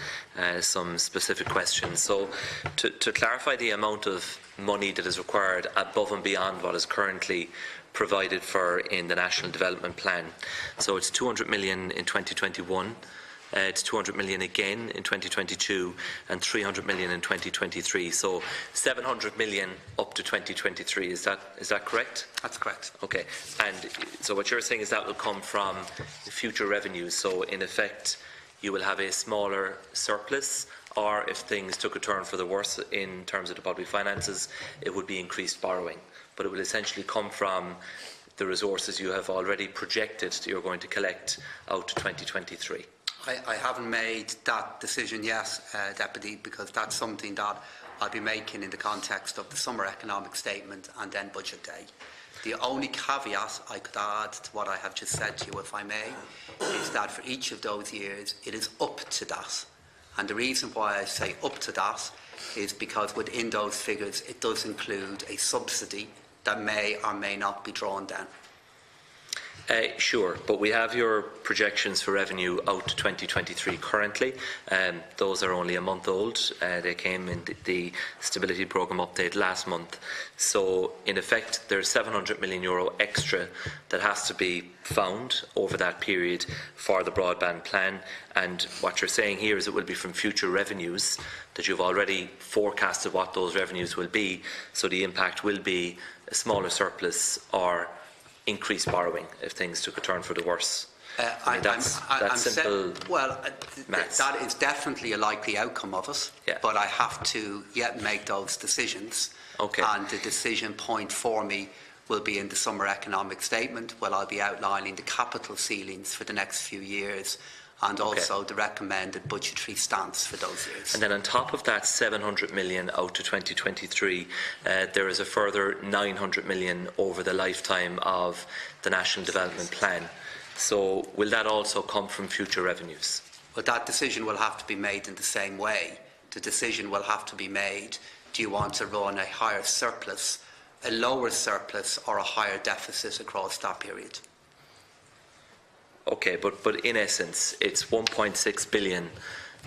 Speaker 6: some specific questions. So, to clarify the amount of money that is required above and beyond what is currently provided for in the National Development Plan. So it's 200 million in 2021, it's 200 million again in 2022 and 300 million in 2023. So 700 million up to 2023, is that correct?
Speaker 2: That's correct.
Speaker 6: Okay, and so what you're saying is that will come from the future revenues. So in effect, you will have a smaller surplus, or if things took a turn for the worse in terms of the public finances, it would be increased borrowing. But it will essentially come from the resources you have already projected that you're going to collect out to 2023.
Speaker 2: I haven't made that decision yet, Deputy, because that's something that I'll be making in the context of the summer economic statement and then budget day. The only caveat I could add to what I have just said to you, if I may, is that for each of those years it is up to that. And the reason why I say up to that is because within those figures it does include a subsidy that may or may not be drawn down.
Speaker 6: Sure, but we have your projections for revenue out to 2023 currently. Those are only a month old. They came in the Stability Programme update last month. So, in effect, there's €700 million extra that has to be found over that period for the broadband plan. And what you're saying here is it will be from future revenues that you've already forecasted what those revenues will be. So the impact will be a smaller surplus or increased borrowing if things took a turn for the worse. That's simple maths.
Speaker 2: That is definitely a likely outcome of it,
Speaker 6: yeah. But
Speaker 2: I have to yet make those decisions. Okay. And the decision point for me will be in the summer economic statement, where I'll be outlining the capital ceilings for the next few years and also the recommended budgetary stance for those years.
Speaker 6: And then on top of that 700 million out to 2023, there is a further 900 million over the lifetime of the National Development Plan. So will that also come from future revenues?
Speaker 2: Well, that decision will have to be made in the same way. The decision will have to be made, do you want to run a higher surplus, a lower surplus or a higher deficit across that period?
Speaker 6: Okay, but in essence, it's 1.6 billion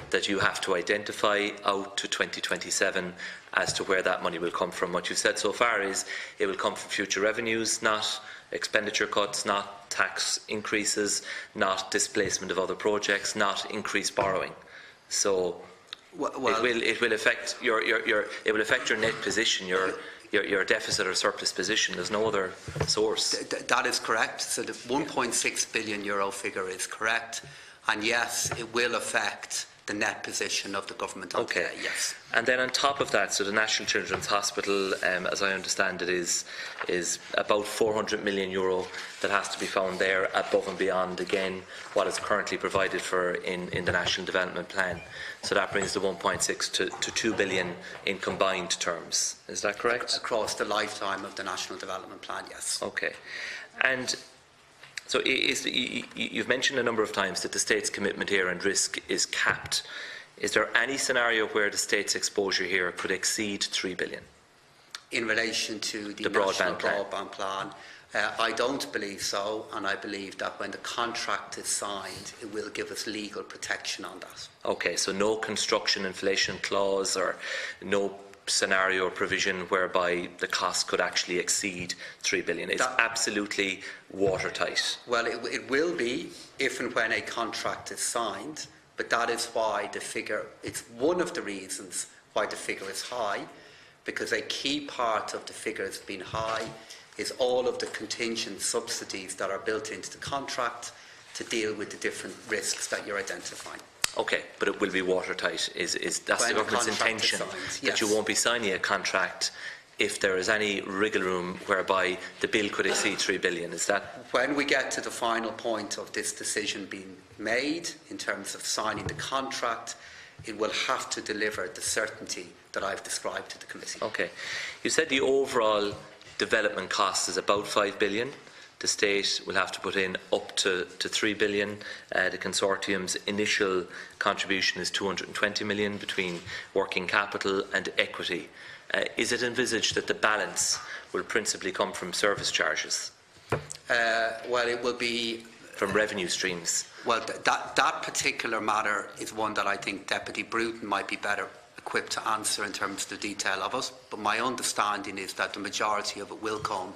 Speaker 6: that you have to identify out to 2027 as to where that money will come from. What you've said so far is it will come from future revenues, not expenditure cuts, not tax increases, not displacement of other projects, not increased borrowing. So it will affect your net position, your deficit or surplus position. There's no other source.
Speaker 2: That is correct. So the 1.6 billion euro figure is correct, and yes, it will affect the net position of the government.
Speaker 6: Okay.
Speaker 2: Yes.
Speaker 6: And then on top of that, so the National Children's Hospital, as I understand it, is about 400 million euro that has to be found there above and beyond, again, what is currently provided for in the National Development Plan. So that brings the 1.6 to 2 billion in combined terms. Is that correct?
Speaker 2: Across the lifetime of the National Development Plan, yes.
Speaker 6: Okay. And so you've mentioned a number of times that the state's commitment here and risk is capped. Is there any scenario where the state's exposure here could exceed 3 billion?
Speaker 2: In relation to the National Broadband Plan, I don't believe so, and I believe that when the contract is signed, it will give us legal protection on that. Okay,
Speaker 6: so no construction inflation clause or no scenario or provision whereby the cost could actually exceed 3 billion. It's absolutely watertight.
Speaker 2: Well, it will be if and when a contract is signed, but that is why the figure, it's one of the reasons why the figure is high, because a key part of the figure has been high is all of the contingent subsidies that are built into the contract to deal with the different risks that you're identifying.
Speaker 6: Okay, but it will be watertight. That's the government's intention, that you won't be signing a contract if there is any wriggle room whereby the bill could exceed 3 billion. Is that?
Speaker 2: When we get to the final point of this decision being made in terms of signing the contract, it will have to deliver the certainty that I've described to the committee.
Speaker 6: Okay. You said the overall development cost is about 5 billion. The state will have to put in up to 3 billion. The consortium's initial contribution is 220 million between working capital and equity. Is it envisaged that the balance will principally come from service charges?
Speaker 2: Well, it will be
Speaker 6: from revenue streams.
Speaker 2: Well, that particular matter is one that I think Deputy Breathnach might be better equipped to answer in terms of the detail of it. But my understanding is that the majority of it will come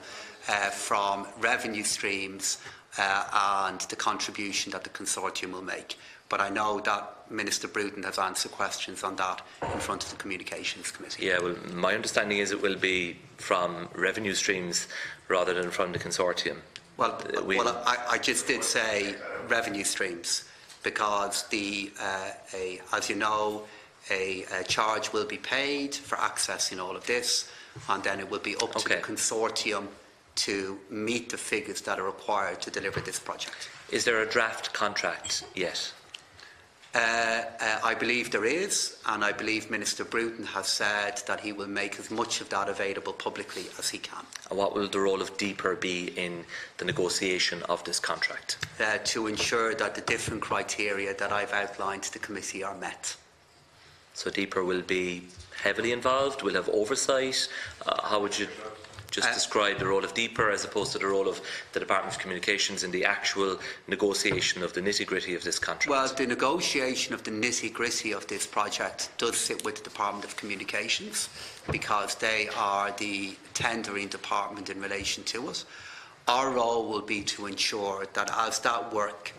Speaker 2: from revenue streams and the contribution that the consortium will make. But I know that Minister Breathnach has answered questions on that in front of the Communications Committee.
Speaker 6: Yeah, well, my understanding is it will be from revenue streams rather than from the consortium.
Speaker 2: Well, I just did say revenue streams because as you know, a charge will be paid for accessing all of this, and then it will be up to the consortium to meet the figures that are required to deliver this project.
Speaker 6: Is there a draft contract yet?
Speaker 2: I believe there is, and I believe Minister Breathnach has said that he will make as much of that available publicly as he can.
Speaker 6: And what will the role of DPER be in the negotiation of this contract?
Speaker 2: To ensure that the different criteria that I've outlined to the committee are met.
Speaker 6: So DPER will be heavily involved, will have oversight. How would you just describe the role of DPER as opposed to the role of the Department of Communications in the actual negotiation of the nitty-gritty of this contract?
Speaker 2: Well, the negotiation of the nitty-gritty of this project does sit with the Department of Communications because they are the tendering department in relation to it. Our role will be to ensure that as that work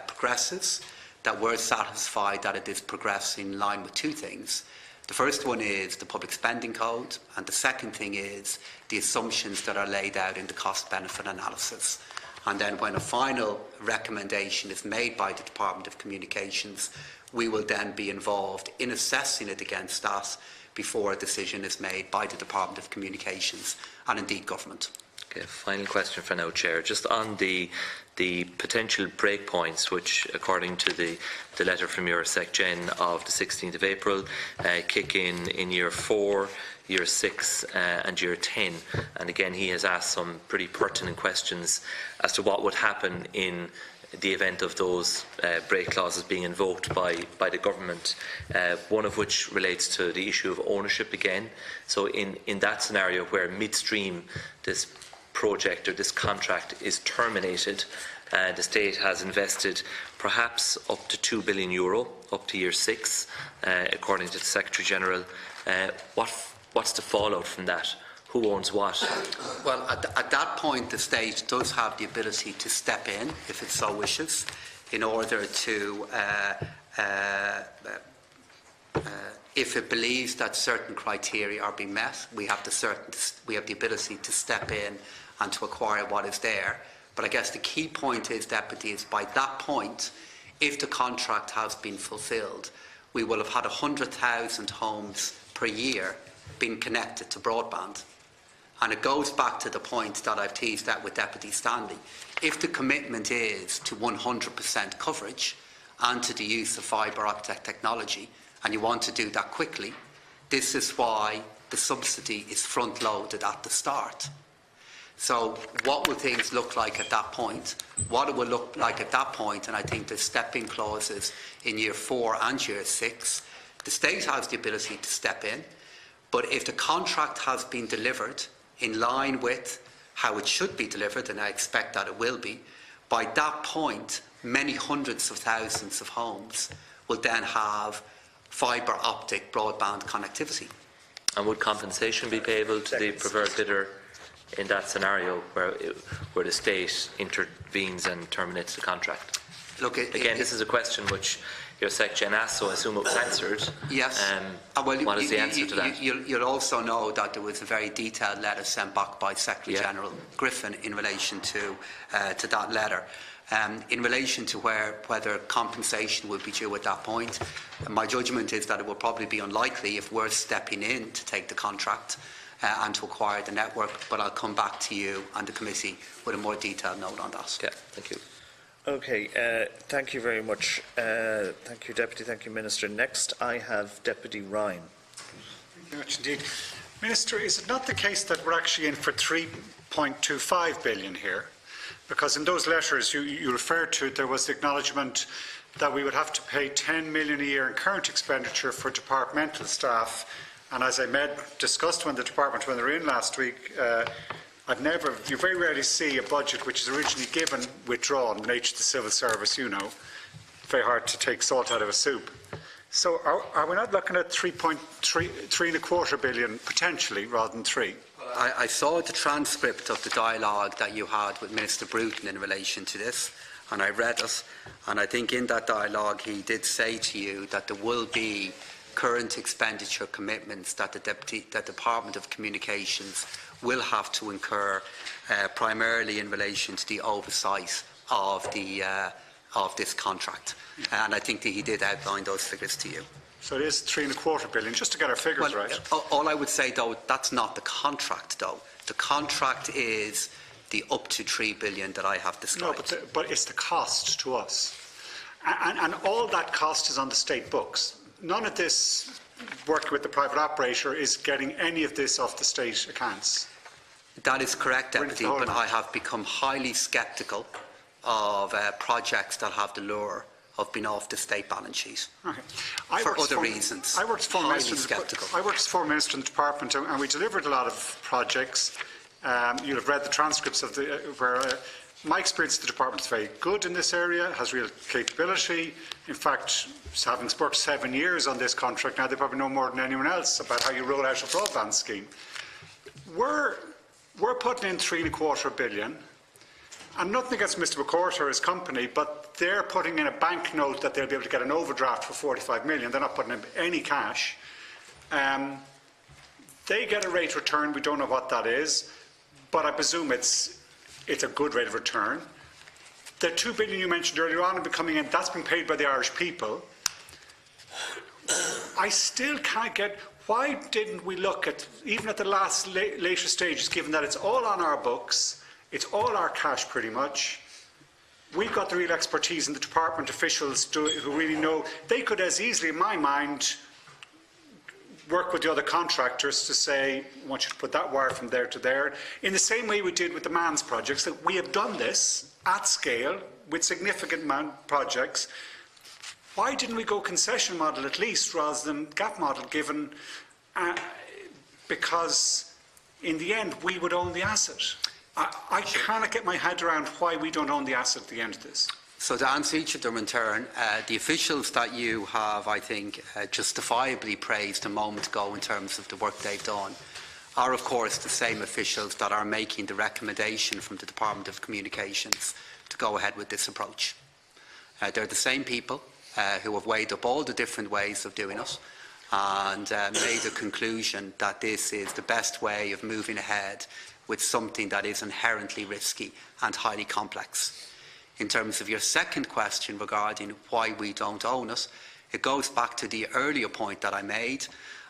Speaker 2: progresses, that we're satisfied that it is progressing in line with two things. The first one is the public spending code, and the second thing is the assumptions that are laid out in the cost-benefit analysis. And then when a final recommendation is made by the Department of Communications, we will then be involved in assessing it against that before a decision is made by the Department of Communications and indeed government.
Speaker 6: Okay, final question for now, Chair. Just on the potential breakpoints, which, according to the letter from your Sec-Gen of the 16th of April, kick in Year 4, Year 6 and Year 10. And again, he has asked some pretty pertinent questions as to what would happen in the event of those break clauses being invoked by the government, one of which relates to the issue of ownership again. So in that scenario where midstream this project or this contract is terminated, The state has invested perhaps up to €2 billion up to year 6, according to the Secretary-General. What's the fallout from that? Who owns what?
Speaker 2: Well, at that point, the state does have the ability to step in, if it so wishes, in order to, if it believes that certain criteria are being met, we have the ability to step in and to acquire what is there. But I guess the key point is, Deputy, is by that point, if the contract has been fulfilled, we will have had 100,000 homes per year being connected to broadband. And it goes back to the point that I've teased out with Deputy Stanley. If the commitment is to 100% coverage and to the use of fibre optic technology, and you want to do that quickly, this is why the subsidy is front-loaded at the start. So what will things look like at that point? What it will look like at that point, and I think there's stepping clauses in year 4 and year 6, the state has the ability to step in, but if the contract has been delivered in line with how it should be delivered, and I expect that it will be, by that point, many hundreds of thousands of homes will then have fibre optic broadband connectivity.
Speaker 6: And would compensation be payable to the preferred bidder in that scenario where the state intervenes and terminates the contract?
Speaker 2: Look,
Speaker 6: this is a question which your Sec-Gen asked, so I assume it was answered.
Speaker 2: Yes.
Speaker 6: Well, what is the answer to that?
Speaker 2: You'll also know that there was a very detailed letter sent back by Secretary-General Griffin in relation to that letter. In relation to whether compensation will be due at that point, my judgment is that it will probably be unlikely if we're stepping in to take the contract and to acquire the network, but I'll come back to you and the committee with a more detailed note on that.
Speaker 6: Yeah, thank you.
Speaker 1: Okay, thank you very much. Thank you, Deputy. Thank you, Minister. Next, I have Deputy Ryan.
Speaker 7: Thank you very much indeed. Minister, is it not the case that we're actually in for 3.25 billion here? Because in those letters you referred to, there was the acknowledgement that we would have to pay 10 million a year in current expenditure for departmental staff. And as I discussed when they were in last week, you very rarely see a budget which is originally given withdrawn. The nature of the civil service, you know, very hard to take salt out of a soup. So are we not looking at 3.25 billion potentially rather than 3?
Speaker 2: I saw the transcript of the dialogue that you had with Minister Bruton in relation to this, and I read it, and I think in that dialogue he did say to you that there will be current expenditure commitments that the Department of Communications will have to incur, primarily in relation to the oversight of this contract, and I think that he did outline those figures to you.
Speaker 7: So it is 3.25 billion, just to get our figures right.
Speaker 2: All I would say, though, that's not the contract, though. The contract is the up to 3 billion that I have described.
Speaker 7: No, but it's the cost to us. And all that cost is on the state books. None of this, working with the private operator, is getting any of this off the state accounts.
Speaker 2: That is correct, Deputy, but I have become highly sceptical of projects that have the lure of being off the state balance sheet. Okay. For other reasons.
Speaker 7: I worked as former minister in the department, and we delivered a lot of projects. You'll have read the transcripts of where my experience of the department is very good in this area, has real capability. In fact, having worked 7 years on this contract now, they probably know more than anyone else about how you roll out a broadband scheme. We're putting in 3.25 billion. And nothing against Mr McCourt or his company, but they're putting in a bank note that they'll be able to get an overdraft for 45 million. They're not putting in any cash. They get a rate of return. We don't know what that is, but I presume it's a good rate of return. The 2 billion you mentioned earlier on will be coming in. That's been paid by the Irish people. I still can't get. Why didn't we look at, even at the later stages, given that it's all on our books? It's all our cash, pretty much. We've got the real expertise in the department officials who really know. They could as easily, in my mind, work with the other contractors to say, I want you to put that wire from there to there. In the same way we did with the MANS projects, that we have done this at scale with significant projects. Why didn't we go concession model at least rather than gap model, given because in the end we would own the asset? I cannot get my head around why we don't own the asset at the end of this.
Speaker 2: So to answer each of them in turn, the officials that you have, I think, justifiably praised a moment ago in terms of the work they've done are, of course, the same officials that are making the recommendation from the Department of Communications to go ahead with this approach. They're the same people who have weighed up all the different ways of doing it and made a conclusion that this is the best way of moving ahead with something that is inherently risky and highly complex. In terms of your second question regarding why we don't own it, it goes back to the earlier point that I made,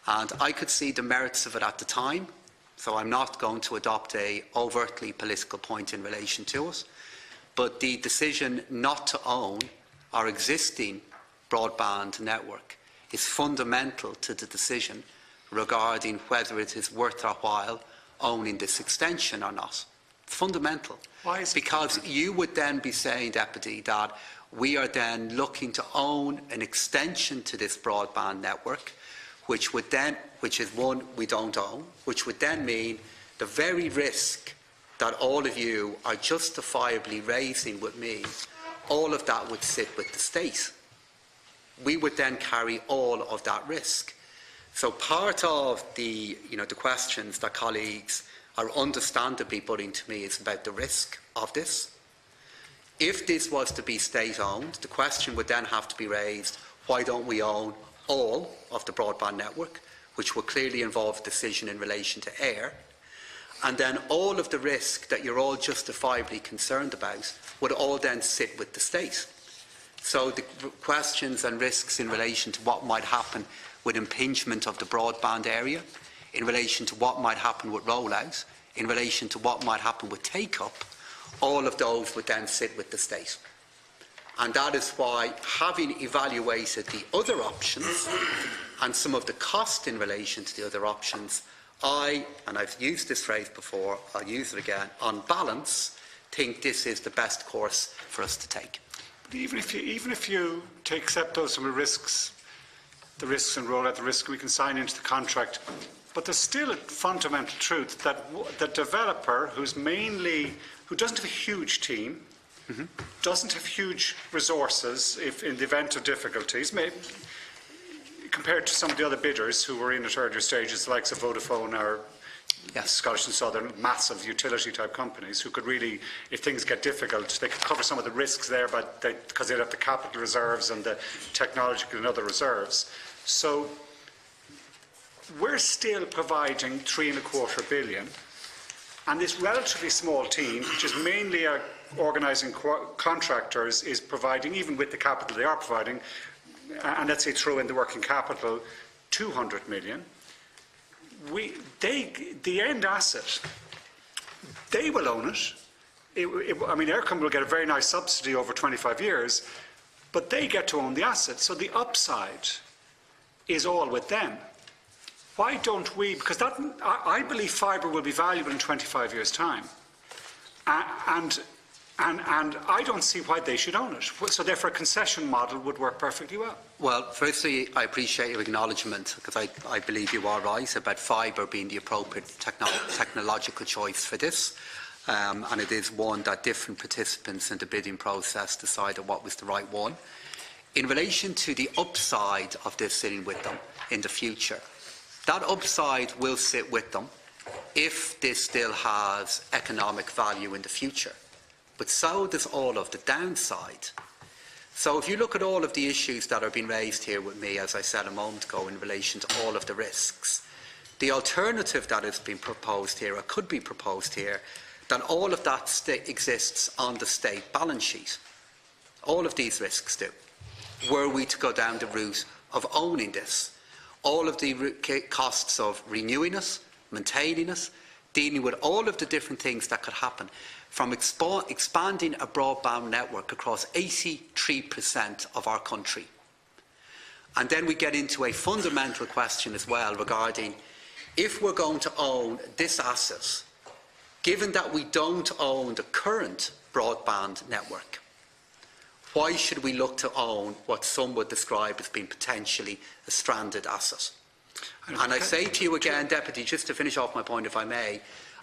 Speaker 2: and I could see the merits of it at the time, so I'm not going to adopt an overtly political point in relation to it. But the decision not to own our existing broadband network is fundamental to the decision regarding whether it is worth our while owning this extension or not. It's fundamental.
Speaker 7: Why is it
Speaker 2: because you would then be saying, Deputy, that we are then looking to own an extension to this broadband network, which is one we don't own, which would then mean the very risk that all of you are justifiably raising with me, all of that would sit with the state. We would then carry all of that risk. So part of the questions that colleagues are understandably putting to me is about the risk of this. If this was to be state-owned, the question would then have to be raised, why don't we own all of the broadband network, which would clearly involve a decision in relation to air, and then all of the risk that you're all justifiably concerned about would all then sit with the state. So the questions and risks in relation to what might happen with impingement of the broadband area, in relation to what might happen with rollout, in relation to what might happen with take-up, all of those would then sit with the state. And that is why, having evaluated the other options and some of the cost in relation to the other options, and I've used this phrase before, I'll use it again, on balance, think this is the best course for us to take.
Speaker 7: But even if you accept those some of the risks and rollout, the risk we can sign into the contract, but there's still a fundamental truth that the developer who doesn't have a huge team, doesn't have huge resources if in the event of difficulties, compared to some of the other bidders who were in at earlier stages, the likes of Vodafone or Scottish and Southern, massive utility type companies who could really, if things get difficult, they could cover some of the risks there, but because they'd have the capital reserves and the technological and other reserves. So we're still providing $3.25 billion, and this relatively small team, which is mainly organising contractors, is providing, even with the capital they are providing, and let's say throw in the working capital, 200 million. The end asset, they will own it. I mean, Eircom will get a very nice subsidy over 25 years, but they get to own the asset. So the upside is all with them. Why don't we? Because I believe fibre will be valuable in 25 years' time, and I don't see why they should own it. So therefore a concession model would work perfectly well. Well,
Speaker 2: firstly, I appreciate your acknowledgement, because I believe you are right about fibre being the appropriate technological choice for this. And it is one that different participants in the bidding process decided what was the right one. In relation to the upside of this sitting with them in the future, that upside will sit with them if this still has economic value in the future. But so does all of the downside. So if you look at all of the issues that are being raised here with me, as I said a moment ago, in relation to all of the risks, the alternative that has been proposed here, or could be proposed here, that all of that exists on the state balance sheet. All of these risks do. Were we to go down the route of owning this, all of the costs of renewing it, maintaining it, dealing with all of the different things that could happen, from expanding a broadband network across 83% of our country. And then we get into a fundamental question as well regarding, if we're going to own this asset, given that we don't own the current broadband network, why should we look to own what some would describe as being potentially a stranded asset? And I say to you again, Deputy, just to finish off my point, if I may,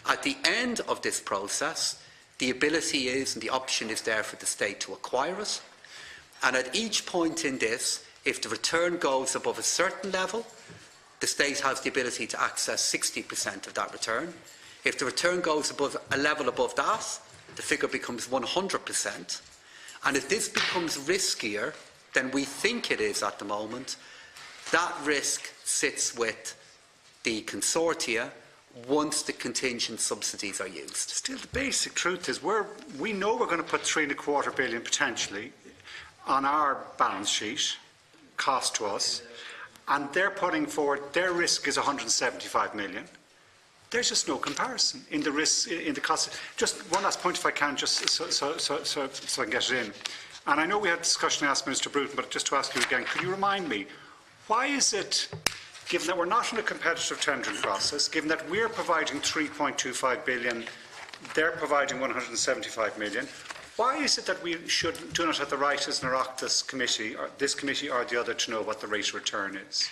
Speaker 2: At the end of this process, the ability is and the option is there for the state to acquire it. And at each point in this, if the return goes above a certain level, the state has the ability to access 60% of that return. If the return goes above a level above that, the figure becomes 100%. And if this becomes riskier than we think it is at the moment, that risk sits with the consortia once the contingent subsidies are used.
Speaker 7: Still, the basic truth is we know we're going to put $3.25 billion potentially on our balance sheet, cost to us, and they're putting forward, their risk is 175 million. There's just no comparison in the risk, in the cost. Just one last point, if I can, just so I can get it in. And I know we had a discussion, I asked Minister Bruton, but just to ask you again, could you remind me, why is it, given that we're not in a competitive tendering process, given that we're providing 3.25 billion, they're providing 175 million, why is it that we do not have the right as an Oireachtas committee, or this committee or the other, to know what the rate of return is?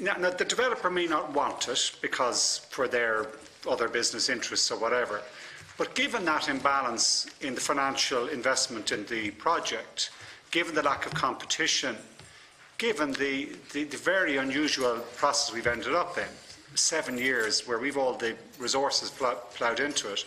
Speaker 7: Now, the developer may not want it because for their other business interests or whatever, but given that imbalance in the financial investment in the project, given the lack of competition, given the very unusual process we've ended up in, 7 years where we've all the resources ploughed into it,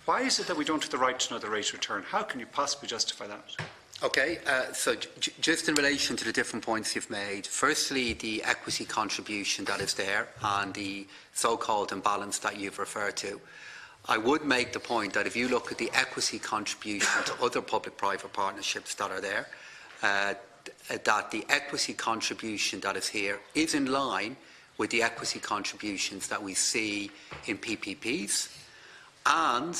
Speaker 7: why is it that we don't have the right to know the rate of return? How can you possibly justify that?
Speaker 2: Okay, so just in relation to the different points you've made, firstly, the equity contribution that is there and the so-called imbalance that you've referred to, I would make the point that if you look at the equity contribution to other public-private partnerships that are there, that the equity contribution that is here is in line with the equity contributions that we see in PPPs. And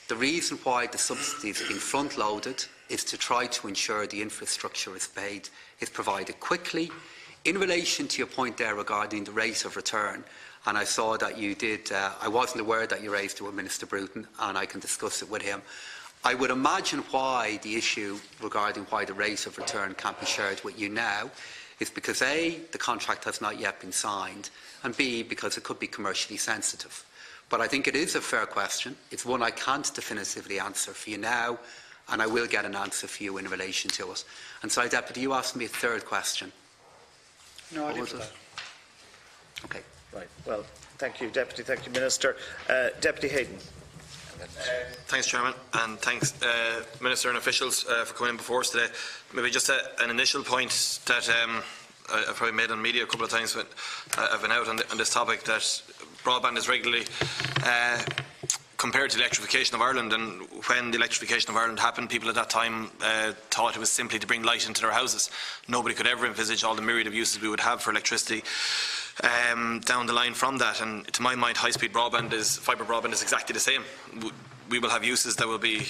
Speaker 2: the reason why the subsidies have been front-loaded is to try to ensure the infrastructure is provided quickly. In relation to your point there regarding the rate of return, and I saw that you did, I wasn't aware that you raised it with Minister Bruton, and I can discuss it with him. I would imagine why the issue regarding why the rate of return can't be shared with you now is because A, the contract has not yet been signed, and B, because it could be commercially sensitive. But I think it is a fair question. It's one I can't definitively answer for you now, and I will get an answer for you in relation to it. And so, Deputy, you asked me a third question.
Speaker 7: No, I didn't.
Speaker 2: Okay.
Speaker 1: Right. Well, thank you, Deputy. Thank you, Minister. Deputy Heydon.
Speaker 8: Thanks, Chairman, and thanks, Minister and officials, for coming in before us today. Maybe just an initial point that I've probably made on media a couple of times when I've been out on this topic, that broadband is regularly compared to the electrification of Ireland, and when the electrification of Ireland happened, people at that time thought it was simply to bring light into their houses. Nobody could ever envisage all the myriad of uses we would have for electricity down the line from that. And to my mind, high-speed broadband fibre broadband is exactly the same. We will have uses that will be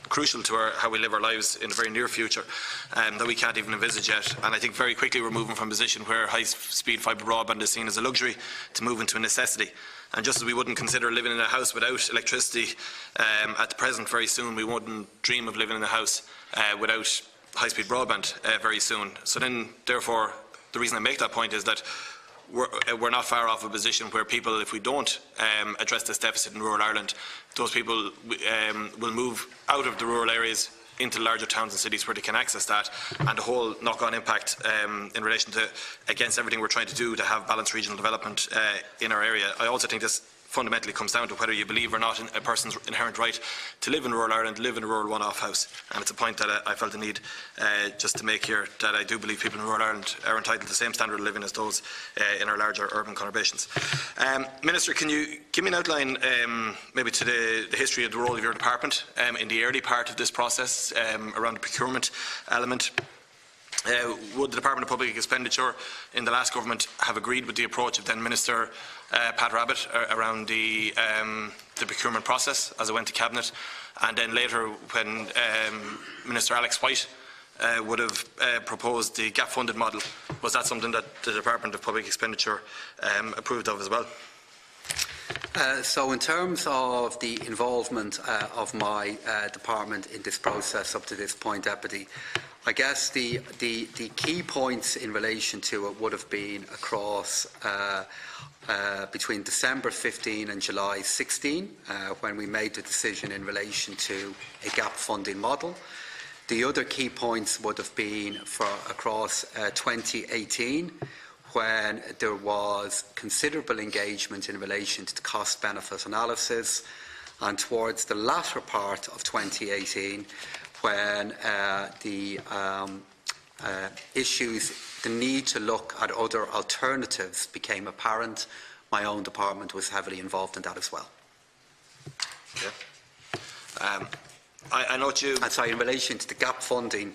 Speaker 8: crucial to how we live our lives in the very near future that we can't even envisage yet. And I think very quickly we're moving from a position where high-speed fibre broadband is seen as a luxury to move into a necessity. And just as we wouldn't consider living in a house without electricity at the present, very soon we wouldn't dream of living in a house without high-speed broadband very soon. So then, therefore, the reason I make that point is that we're not far off a position where people, if we don't address this deficit in rural Ireland, those people will move out of the rural areas into larger towns and cities where they can access that, and the whole knock-on impact in relation to against everything we're trying to do to have balanced regional development in our area. I also think this fundamentally comes down to whether you believe or not in a person's inherent right to live in rural Ireland, live in a rural one-off house. And it's a point that I felt the need just to make here, that I do believe people in rural Ireland are entitled to the same standard of living as those in our larger urban conurbations. Minister, can you give me an outline maybe to the history of the role of your department in the early part of this process around the procurement element? Would the Department of Public Expenditure in the last government have agreed with the approach of then Minister Pat Rabbitte around the procurement process as it went to Cabinet, and then later when Minister Alex White would have proposed the gap-funded model? Was that something that the Department of Public Expenditure approved of as well?
Speaker 2: So in terms of the involvement of my department in this process up to this point, Deputy, I guess the key points in relation to it would have been across between December 15 and July 16, when we made the decision in relation to a gap funding model. The other key points would have been for across 2018, when there was considerable engagement in relation to the cost-benefit analysis, and towards the latter part of 2018, when the need to look at other alternatives became apparent. My own department was heavily involved in that as well.
Speaker 8: Yeah. I note you...
Speaker 2: And sorry, in relation to the gap funding,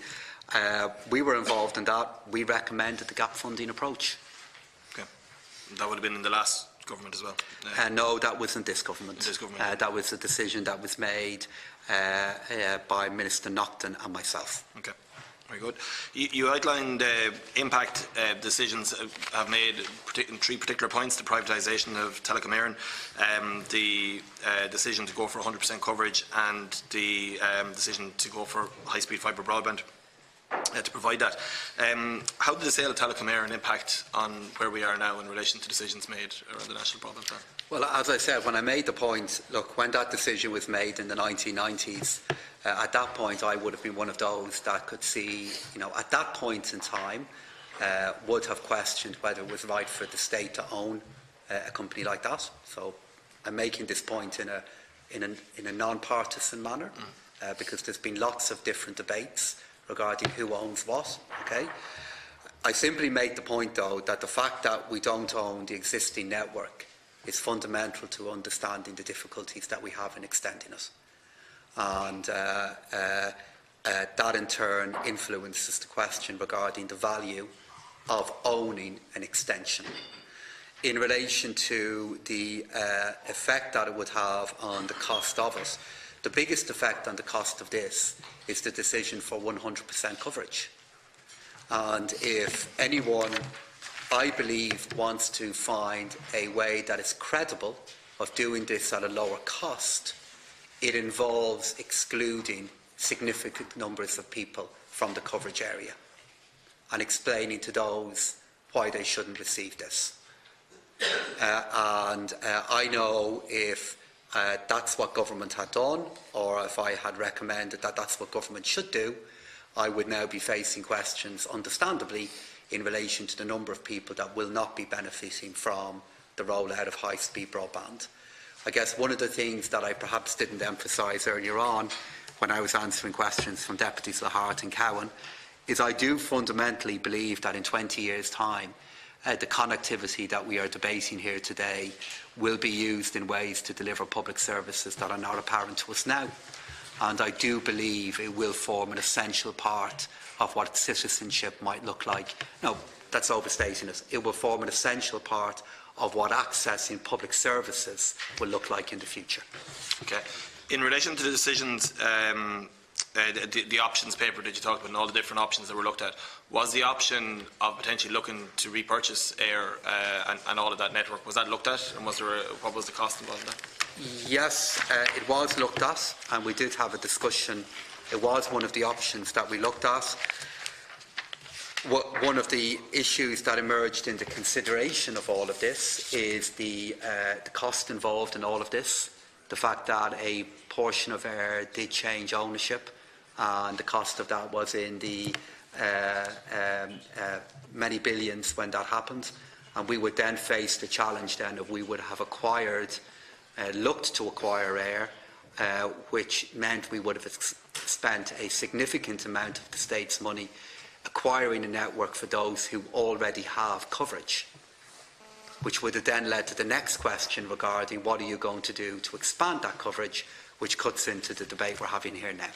Speaker 2: we were involved in that. We recommended the gap funding approach.
Speaker 8: Okay. That would have been in the last government as well?
Speaker 2: No, that wasn't this government. That was a decision that was made by Minister Naughton and myself. Okay.
Speaker 8: Very good. You outlined impact decisions have made in 3 particular points: the privatisation of Telecom Éireann, the decision to go for 100% coverage, and the decision to go for high-speed fibre broadband to provide that. How did the sale of Telecom Éireann impact on where we are now in relation to decisions made around the National Broadband Plan?
Speaker 2: Well, as I said, when I made the point, look, when that decision was made in the 1990s, at that point I would have been one of those that could see, at that point in time, would have questioned whether it was right for the state to own a company like that. So I'm making this point in a non-partisan manner, because there's been lots of different debates regarding who owns what. Okay, I simply make the point, though, that the fact that we don't own the existing network is fundamental to understanding the difficulties that we have in extending it. And that in turn influences the question regarding the value of owning an extension. In relation to the effect that it would have on the cost of it, the biggest effect on the cost of this is the decision for 100% coverage. And if anyone, I believe, wants to find a way that is credible of doing this at a lower cost, it involves excluding significant numbers of people from the coverage area and explaining to those why they shouldn't receive this. I know if that's what government had done, or if I had recommended that that's what government should do, I would now be facing questions, understandably, in relation to the number of people that will not be benefiting from the rollout of high-speed broadband. I guess one of the things that I perhaps didn't emphasise earlier on when I was answering questions from Deputies Lahart and Cowen is I do fundamentally believe that in 20 years' time, the connectivity that we are debating here today will be used in ways to deliver public services that are not apparent to us now. And I do believe it will form an essential part of what citizenship might look like. No, that's overstating it. It will form an essential part of what accessing public services will look like in the future.
Speaker 8: Okay. In relation to the decisions, the options paper that you talked about and all the different options that were looked at, was the option of potentially looking to repurchase Eir and all of that network, was that looked at, and what was the cost involved in that?
Speaker 2: Yes, it was looked at, and we did have a discussion. It was one of the options that we looked at. One of the issues that emerged in the consideration of all of this is the cost involved in all of this, the fact that a portion of Eir did change ownership, and the cost of that was in the many billions when that happened. And we would then face the challenge then if we would have looked to acquire Eir, which meant we would have spent a significant amount of the state's money acquiring a network for those who already have coverage, which would have then led to the next question regarding what are you going to do to expand that coverage, which cuts into the debate we're having here now.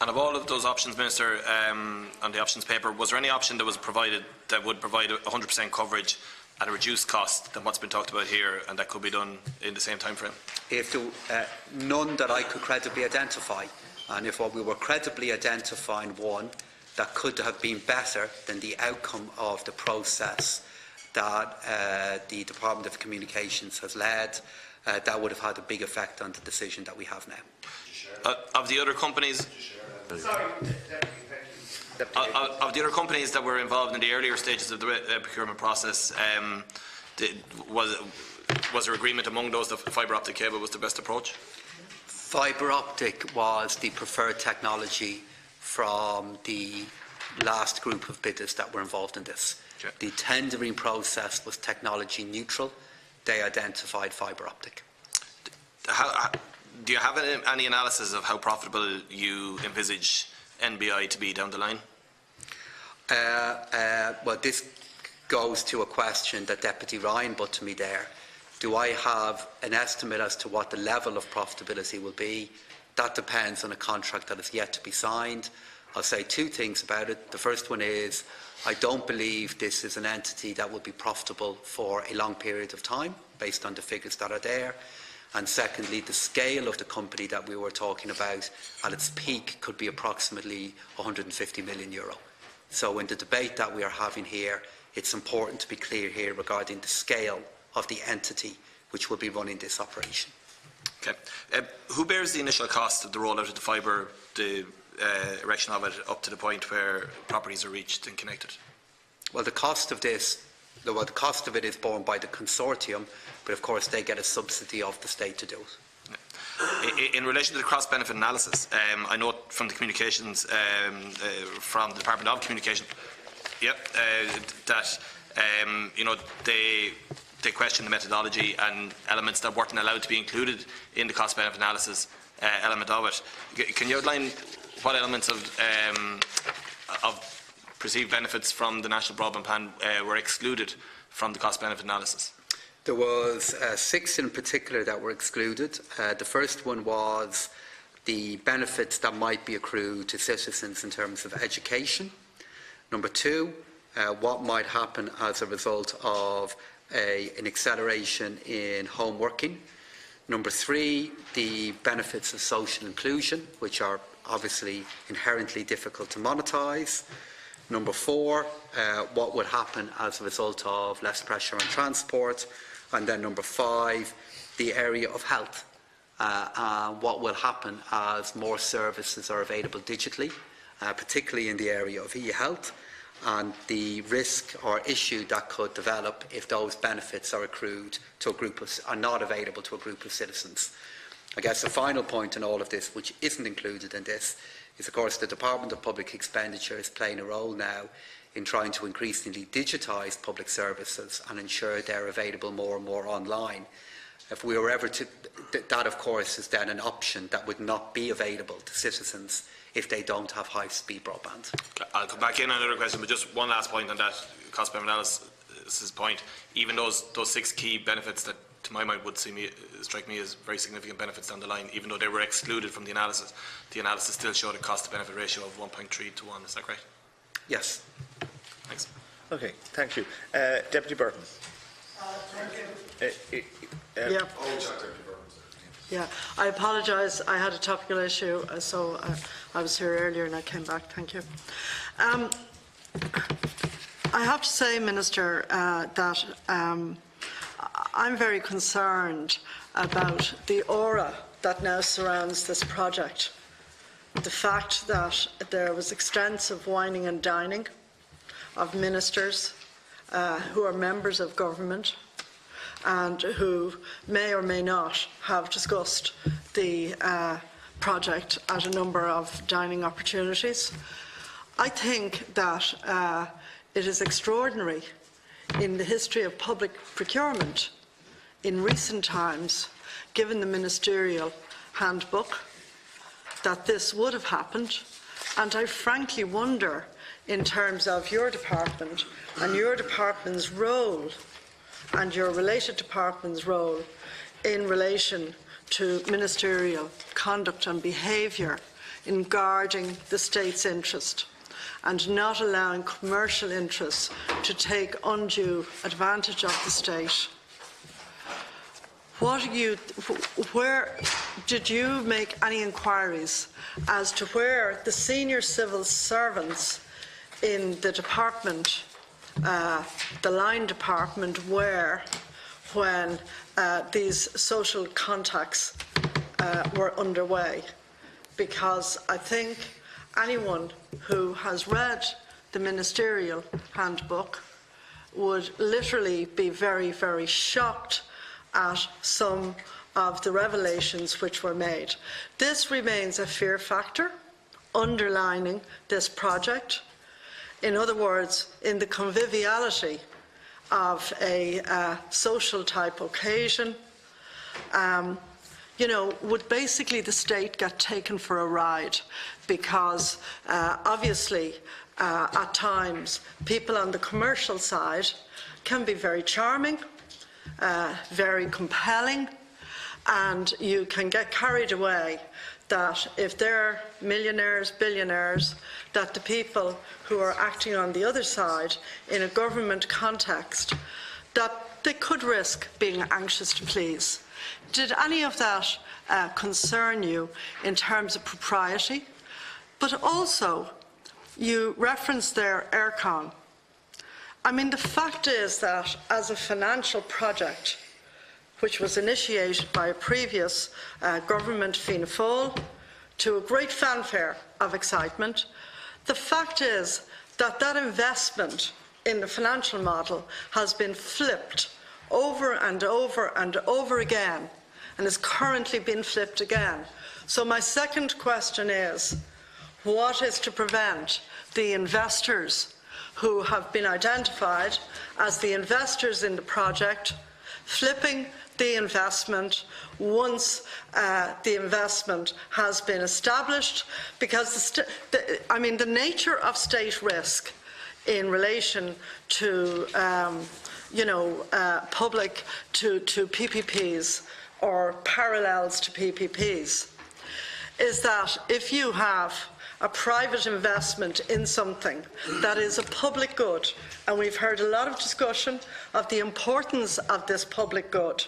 Speaker 8: And of all of those options, Minister, on the options paper, was there any option that was provided that would provide 100% coverage at a reduced cost than what's been talked about here, and that could be done in the same time frame?
Speaker 2: If none that I could credibly identify, and if what we were credibly identifying one that could have been better than the outcome of the process that the Department of Communications has led, that would have had a big effect on the decision that we have now.
Speaker 8: Of the other companies?
Speaker 1: Sorry,
Speaker 8: Of the other companies that were involved in the earlier stages of the procurement process, was there agreement among those that fibre optic cable was the best approach?
Speaker 2: Fibre optic was the preferred technology from the last group of bidders that were involved in this.
Speaker 8: Okay.
Speaker 2: The tendering process was technology neutral. They identified fibre optic.
Speaker 8: Do you have any analysis of how profitable you envisage NBI to be down the line?
Speaker 2: Well, this goes to a question that Deputy Ryan put to me there. Do I have an estimate as to what the level of profitability will be? That depends on a contract that is yet to be signed. I'll say two things about it. The first one is I don't believe this is an entity that will be profitable for a long period of time based on the figures that are there. And secondly, the scale of the company that we were talking about at its peak could be approximately €150 million. So in the debate that we are having here, it's important to be clear here regarding the scale of the entity which will be running this operation.
Speaker 8: Okay. Who bears the initial cost of the rollout of the fibre, the erection of it up to the point where properties are reached and connected?
Speaker 2: Well, the cost of this, the cost of it is borne by the consortium, but of course they get a subsidy of the state to do it.
Speaker 8: In relation to the cross-benefit analysis, I know from the communications from the Department of Communication, that you know they question the methodology and elements that weren't allowed to be included in the cost-benefit analysis element of it. Can you outline what elements of perceived benefits from the National Broadband Plan were excluded from the cost-benefit analysis?
Speaker 2: There was 6 in particular that were excluded. The first one was the benefits that might be accrued to citizens in terms of education. Number 2, what might happen as a result of an acceleration in home working. Number 3, the benefits of social inclusion, which are obviously inherently difficult to monetise. Number 4, what would happen as a result of less pressure on transport. And then number 5, the area of health. What will happen as more services are available digitally, particularly in the area of e-health, and the risk or issue that could develop if those benefits are accrued to a group of, are not available to a group of citizens. I guess the final point in all of this, which isn't included in this, is of course the Department of Public Expenditure is playing a role now in trying to increasingly digitise public services and ensure they're available more and more online. If we were ever to, that of course is then an option that would not be available to citizens if they don't have high-speed broadband.
Speaker 8: I'll come back in on another question, but just one last point on that cost-benefit analysis point. Even those 6 key benefits that, to my mind, would strike me as very significant benefits down the line, even though they were excluded from the analysis still showed a cost-to-benefit ratio of 1.3 to 1. Is that correct?
Speaker 2: Yes.
Speaker 8: Thanks.
Speaker 1: Okay, thank you. Deputy Burton.
Speaker 9: Yeah, I apologise. I had a topical issue, so I was here earlier and I came back. Thank you. I have to say, Minister, that I'm very concerned about the aura that now surrounds this project. The fact that there was extensive wining and dining of ministers who are members of government and who may or may not have discussed the project at a number of dining opportunities. I think that it is extraordinary in the history of public procurement in recent times, given the ministerial handbook, that this would have happened. And I frankly wonder, in terms of your department and your department's role and your related department's role in relation to ministerial conduct and behaviour in guarding the state's interest and not allowing commercial interests to take undue advantage of the state. Where did you make any inquiries as to where the senior civil servants in the department, the line department, were when these social contacts were underway? Because I think anyone who has read the ministerial handbook would literally be very, very shocked at some of the revelations which were made. This remains a fear factor underlining this project. In other words, in the conviviality of a social type occasion, would basically the state get taken for a ride? Because obviously at times people on the commercial side can be very charming, very compelling, and you can get carried away that if they're millionaires, billionaires, that the people who are acting on the other side in a government context, that they could risk being anxious to please. Did any of that concern you in terms of propriety? But also, you referenced there Aircon. I mean, the fact is that as a financial project, which was initiated by a previous government, Fianna Fáil, to a great fanfare of excitement, the fact is that that investment in the financial model has been flipped over and over and over again, and is currently being flipped again. So my second question is, what is to prevent the investors who have been identified as the investors in the project flipping the investment once the investment has been established? Because the nature of state risk in relation to public to PPPs or parallels to PPPs is that if you have a private investment in something that is a public good, and we've heard a lot of discussion of the importance of this public good,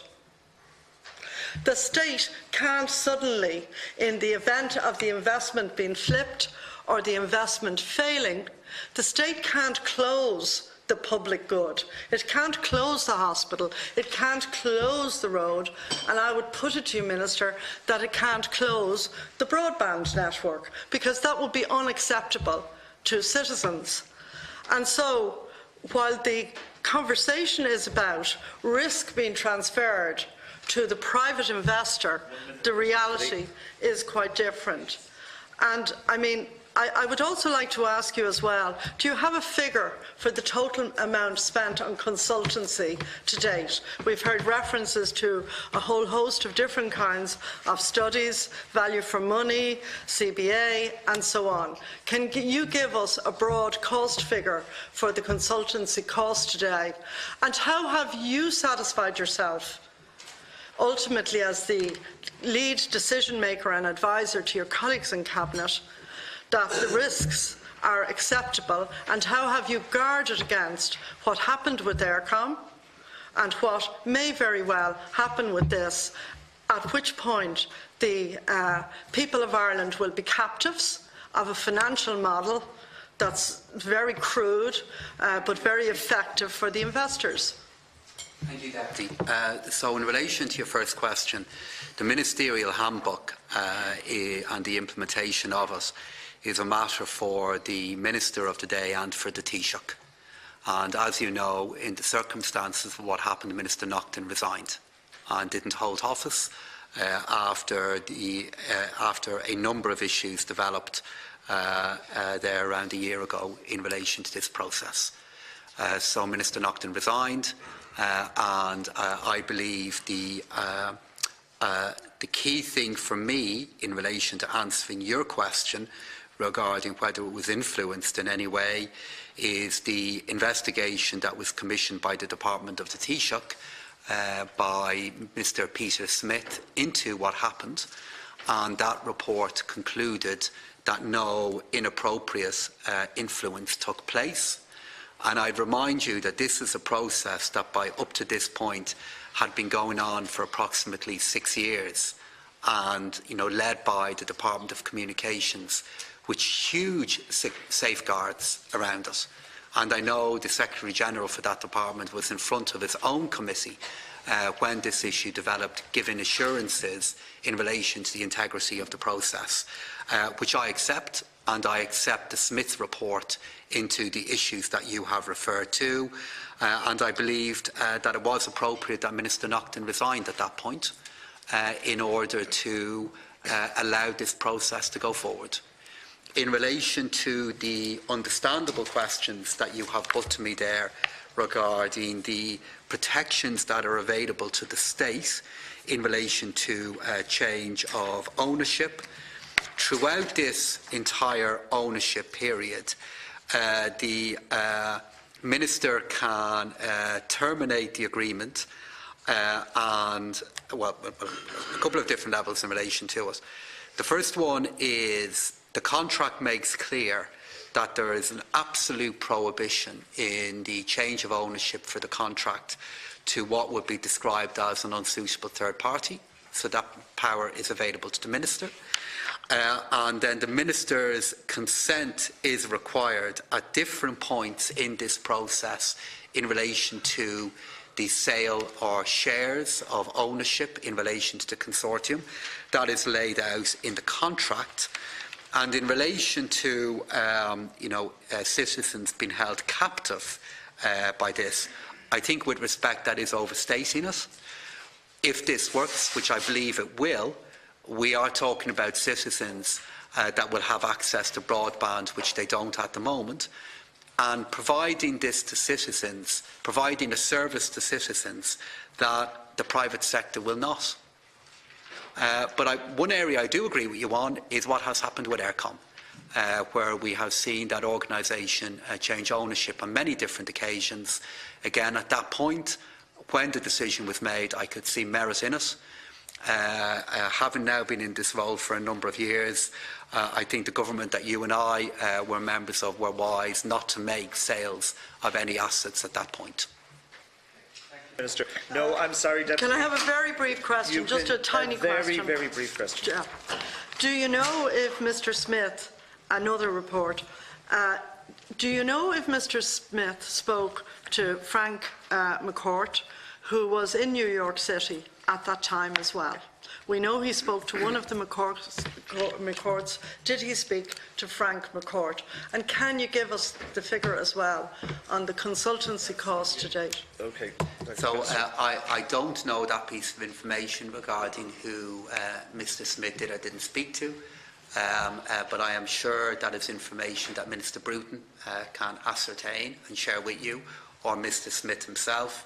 Speaker 9: the state can't suddenly, in the event of the investment being flipped or the investment failing, the state can't close the public good. It can't close the hospital, it can't close the road, and I would put it to you, Minister, that it can't close the broadband network, because that would be unacceptable to citizens. And so, while the conversation is about risk being transferred to the private investor, the reality is quite different. And I would also like to ask you as well, do you have a figure for the total amount spent on consultancy to date? We've heard references to a whole host of different kinds of studies, value for money, CBA, and so on. Can you give us a broad cost figure for the consultancy cost today? And how have you satisfied yourself, ultimately as the lead decision maker and advisor to your colleagues in Cabinet, that the risks are acceptable, and how have you guarded against what happened with Aircom and what may very well happen with this, at which point the people of Ireland will be captives of a financial model that's very crude but very effective for the investors?
Speaker 2: Thank you, Deputy. So in relation to your first question, the ministerial handbook and the implementation of it is a matter for the Minister of the day and for the Taoiseach. And as you know, in the circumstances of what happened, Minister Naughton resigned and didn't hold office after a number of issues developed there around a year ago in relation to this process. So Minister Naughton resigned, and I believe the key thing for me in relation to answering your question regarding whether it was influenced in any way is the investigation that was commissioned by the Department of the Taoiseach by Mr. Peter Smith into what happened, and that report concluded that no inappropriate influence took place. And I'd remind you that this is a process that by up to this point had been going on for approximately 6 years, and led by the Department of Communications, with huge safeguards around it. And I know the Secretary-General for that department was in front of his own committee when this issue developed, giving assurances in relation to the integrity of the process, which I accept and I accept the Smith report into the issues that you have referred to. And I believed that it was appropriate that Minister Naughton resigned at that point in order to allow this process to go forward. In relation to the understandable questions that you have put to me there regarding the protections that are available to the state in relation to change of ownership, throughout this entire ownership period, the Minister can terminate the agreement and, well, a couple of different levels in relation to it. The first one is the contract makes clear that there is an absolute prohibition in the change of ownership for the contract to what would be described as an unsuitable third party. So that power is available to the Minister. And then the Minister's consent is required at different points in this process in relation to the sale or shares of ownership in relation to the consortium. That is laid out in the contract. And in relation to citizens being held captive by this, I think with respect that is overstating it. If this works, which I believe it will, we are talking about citizens that will have access to broadband, which they don't at the moment, and providing this to citizens, providing a service to citizens that the private sector will not. But one area I do agree with you on is what has happened with Eircom, where we have seen that organisation change ownership on many different occasions. Again, at that point, when the decision was made, I could see merit in it. Having now been in this role for a number of years, I think the government that you and I were members of were wise not to make sales of any assets at that point.
Speaker 1: Minister. No, I'm sorry, Deputy.
Speaker 9: Can I have a very brief question? Just a tiny question.
Speaker 1: Very brief question.
Speaker 9: Yeah. Do you know if Mr. Smith, another report, do you know if Mr. Smith spoke to Frank McCourt, who was in New York City at that time as well? We know he spoke to one of the McCourts. Did he speak to Frank McCourt? And can you give us the figure as well on the consultancy cost to date?
Speaker 1: Okay.
Speaker 2: So I don't know that piece of information regarding who Mr. Smith did or didn't speak to, but I am sure that is information that Minister Bruton can ascertain and share with you, or Mr. Smith himself.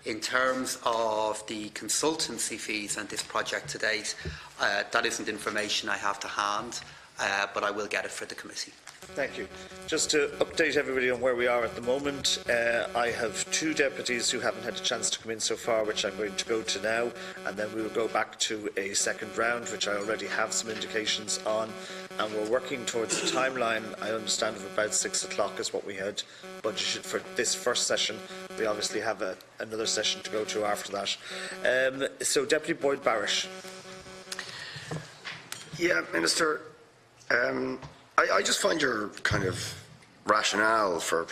Speaker 2: In terms of the consultancy fees on this project to date, that isn't information I have to hand, but I will get it for the committee.
Speaker 1: Thank you. Just to update everybody on where we are at the moment, I have two deputies who haven't had a chance to come in so far, which I'm going to go to now, and then we will go back to a second round, which I already have some indications on, and we're working towards a timeline, I understand, of about 6 o'clock is what we had budgeted for this first session. We obviously have another session to go to after that. So, Deputy Boyd Barrett.
Speaker 10: Yeah, Minister, I just find your kind of rationale for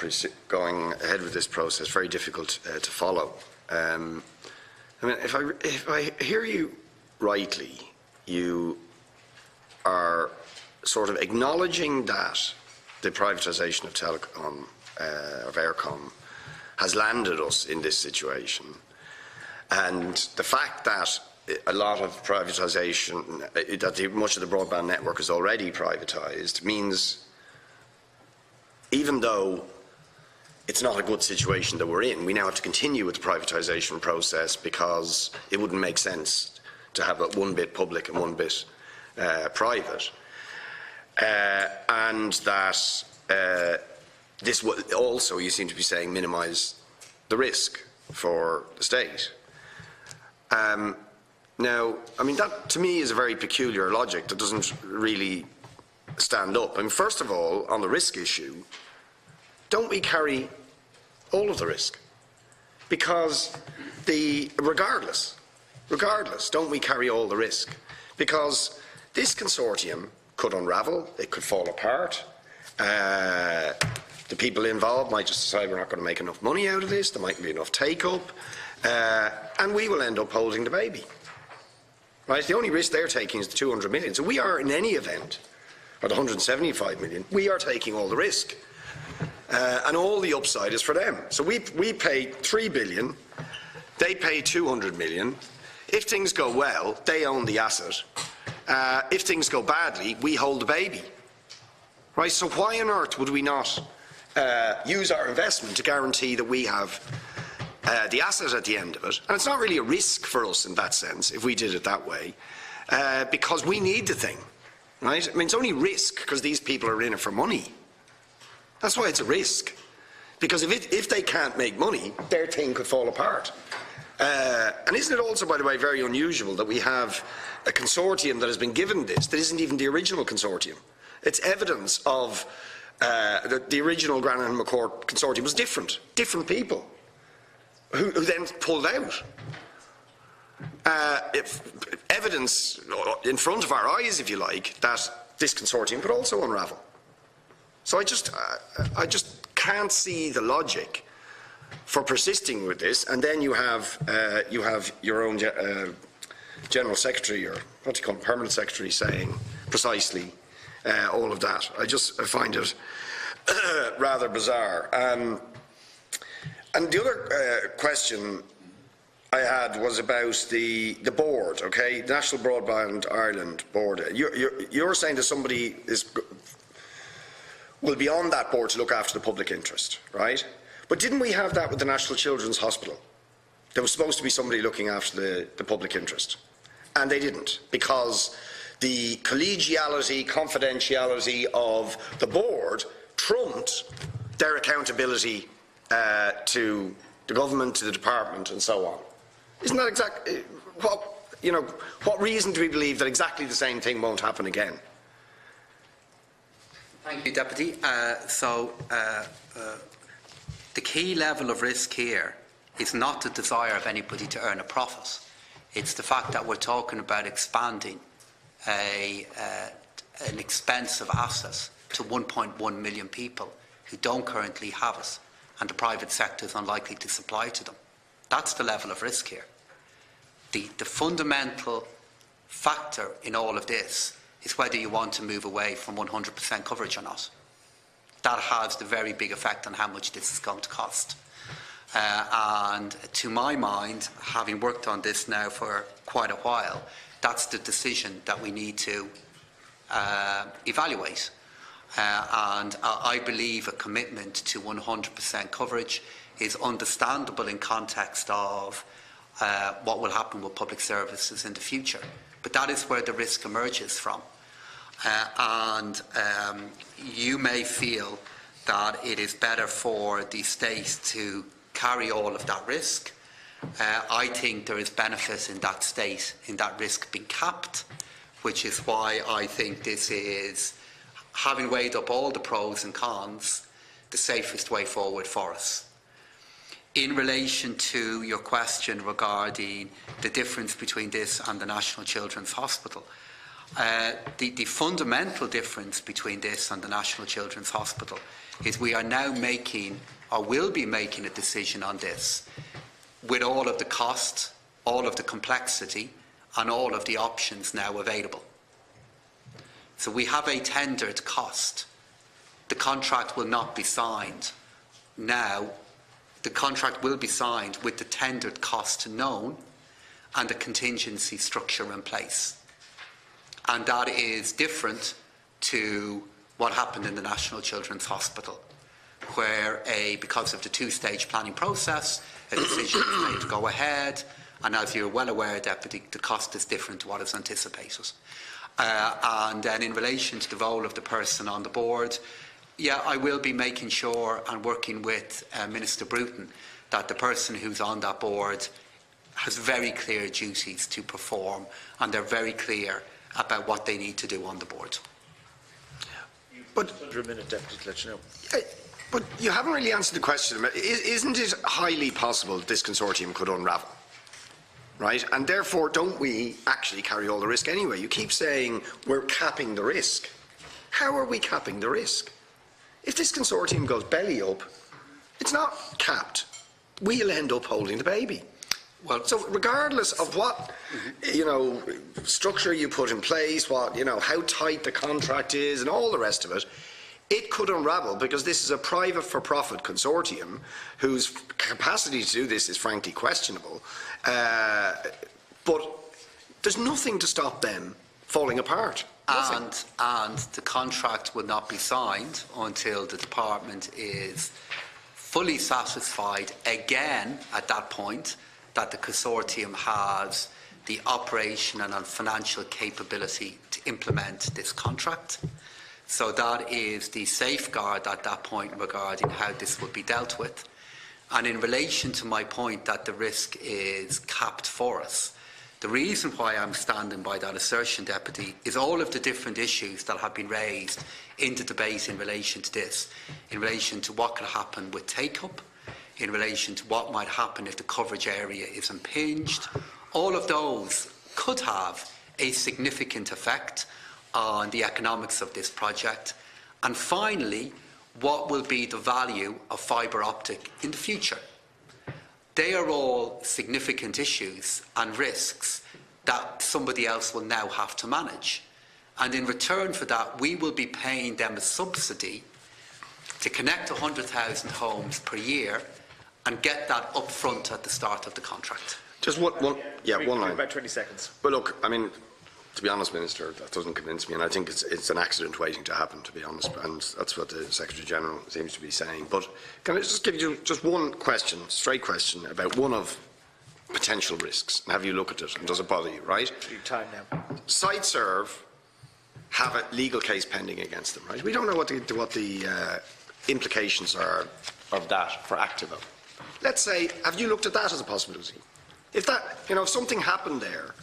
Speaker 10: going ahead with this process very difficult to follow. I mean, if I hear you rightly, you are sort of acknowledging that the privatisation of telecom, of Eircom, has landed us in this situation, and the fact that a lot of privatisation, that much of the broadband network is already privatised, means even though it's not a good situation that we're in, we now have to continue with the privatisation process because it wouldn't make sense to have it one bit public and one bit private. And that this will also, you seem to be saying, minimise the risk for the state. Now, I mean, that to me is a very peculiar logic that doesn't really stand up. I mean, first of all, on the risk issue, don't we carry all of the risk? Because regardless, don't we carry all the risk? Because this consortium could unravel, it could fall apart. The people involved might just decide we're not going to make enough money out of this, there mightn't be enough take-up, and we will end up holding the baby. Right? The only risk they're taking is the 200 million. So we are, in any event, or the 175 million, we are taking all the risk. And all the upside is for them. So we pay 3 billion, they pay 200 million. If things go well, they own the asset. If things go badly, we hold the baby. Right? So why on earth would we not use our investment to guarantee that we have the asset at the end of it? And it's not really a risk for us in that sense, if we did it that way, because we need the thing. Right? I mean, it's only risk because these people are in it for money. That's why it's a risk. Because if they can't make money, their thing could fall apart. And isn't it also, by the way, very unusual that we have a consortium that has been given this that isn't even the original consortium? It's evidence of that the original Grannon and McCourt consortium was different people who then pulled out. Evidence in front of our eyes, if you like, that this consortium could also unravel. So I just can't see the logic for persisting with this. And then you have your own general secretary, or what do you call him, permanent secretary, saying precisely all of that. I find it rather bizarre. And the other question I had was about the board. Okay, the National Broadband Ireland board. You're saying that somebody will be on that board to look after the public interest, right? But didn't we have that with the National Children's Hospital? There was supposed to be somebody looking after the public interest. And they didn't, because the collegiality, confidentiality of the board trumped their accountability to the government, to the department, and so on. Isn't that exactly what reason do we believe that exactly the same thing won't happen again?
Speaker 2: Thank you, Deputy. The key level of risk here is not the desire of anybody to earn a profit. It's the fact that we're talking about expanding an expensive asset to 1.1 million people who don't currently have it, and the private sector is unlikely to supply to them. That's the level of risk here. The fundamental factor in all of this is whether you want to move away from 100% coverage or not. That has the very big effect on how much this is going to cost. And to my mind, having worked on this now for quite a while, that's the decision that we need to evaluate. And I believe a commitment to 100% coverage is understandable in context of what will happen with public services in the future. But that is where the risk emerges from. You may feel that it is better for the state to carry all of that risk. I think there is benefit in that state, in that risk being capped, which is why I think this is, having weighed up all the pros and cons, the safest way forward for us. In relation to your question regarding the difference between this and the National Children's Hospital, the fundamental difference between this and the National Children's Hospital is we are now making, or will be making, a decision on this with all of the cost, all of the complexity, and all of the options now available. So we have a tendered cost. The contract will not be signed now. The contract will be signed with the tendered cost known and a contingency structure in place. And that is different to what happened in the National Children's Hospital, where because of the two-stage planning process, a decision is made to go ahead, and as you're well aware, Deputy, the cost is different to what is anticipated. And then in relation to the role of the person on the board, yeah, I will be making sure and working with Minister Bruton that the person who's on that board has very clear duties to perform, and they're very clear about what they need to do on the board.
Speaker 3: But
Speaker 1: under a minute, Deputy, to let you know.
Speaker 10: But you haven't really answered the question. Isn't it highly possible this consortium could unravel? Right? And therefore, don't we actually carry all the risk anyway? You keep saying we're capping the risk. How are we capping the risk? If this consortium goes belly up, it's not capped. We'll end up holding the baby. Well, so regardless of what, structure you put in place, how tight the contract is and all the rest of it, it could unravel because this is a private for-profit consortium whose capacity to do this is frankly questionable. But there's nothing to stop them falling apart.
Speaker 2: And the contract will not be signed until the department is fully satisfied again at that point that the consortium has the operational and financial capability to implement this contract. So that is the safeguard at that point regarding how this will be dealt with. And in relation to my point that the risk is capped for us, the reason why I'm standing by that assertion, Deputy, is all of the different issues that have been raised in the debate in relation to this, in relation to what could happen with take-up, in relation to what might happen if the coverage area is impinged. All of those could have a significant effect on the economics of this project. And finally, what will be the value of fibre optic in the future? They are all significant issues and risks that somebody else will now have to manage. And in return for that, we will be paying them a subsidy to connect 100,000 homes per year and get that up front at the start of the contract.
Speaker 10: Just one line.
Speaker 1: About 20 seconds.
Speaker 10: Well, look, I mean, to be honest, Minister, that doesn't convince me, and I think it's an accident waiting to happen, to be honest, and that's what the Secretary-General seems to be saying. But can I just give you just one question, straight question, about one of potential risks, and have you look at it, and does it bother you, right?
Speaker 1: Your time now.
Speaker 10: SiteServe have a legal case pending against them, right? We don't know what the implications are of that for Activa. Let's say, have you looked at that as a possibility? If that, if something happened there,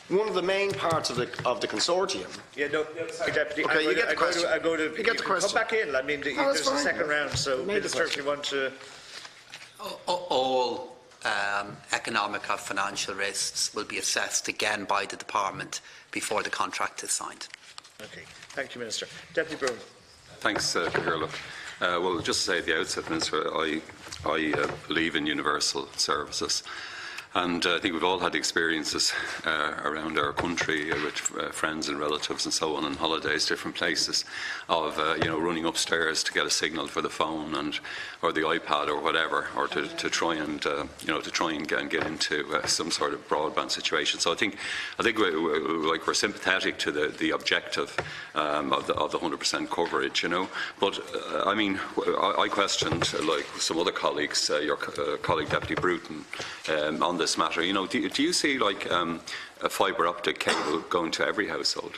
Speaker 10: one of the main parts of the consortium.
Speaker 1: Yeah, no, sorry, Deputy.
Speaker 10: Okay, you get the question.
Speaker 1: You get the question. Come back in. I mean, there's a second round, so Minister, if you want to.
Speaker 2: All economic or financial risks will be assessed again by the department before the contract is signed.
Speaker 1: Okay, thank you, Minister. Deputy Broughan.
Speaker 11: Thanks, Pearse. Well, just to say at the outset, Minister, I believe in universal services. And I think we've all had experiences around our country with friends and relatives and so on holidays, different places, of running upstairs to get a signal for the phone or the iPad or whatever, or to try and get into some sort of broadband situation. So I think we're sympathetic to the objective of the 100% coverage, But I mean, I questioned, like some other colleagues, your colleague Deputy Breathnach, on this matter. Do you see like a fibre optic cable going to every household?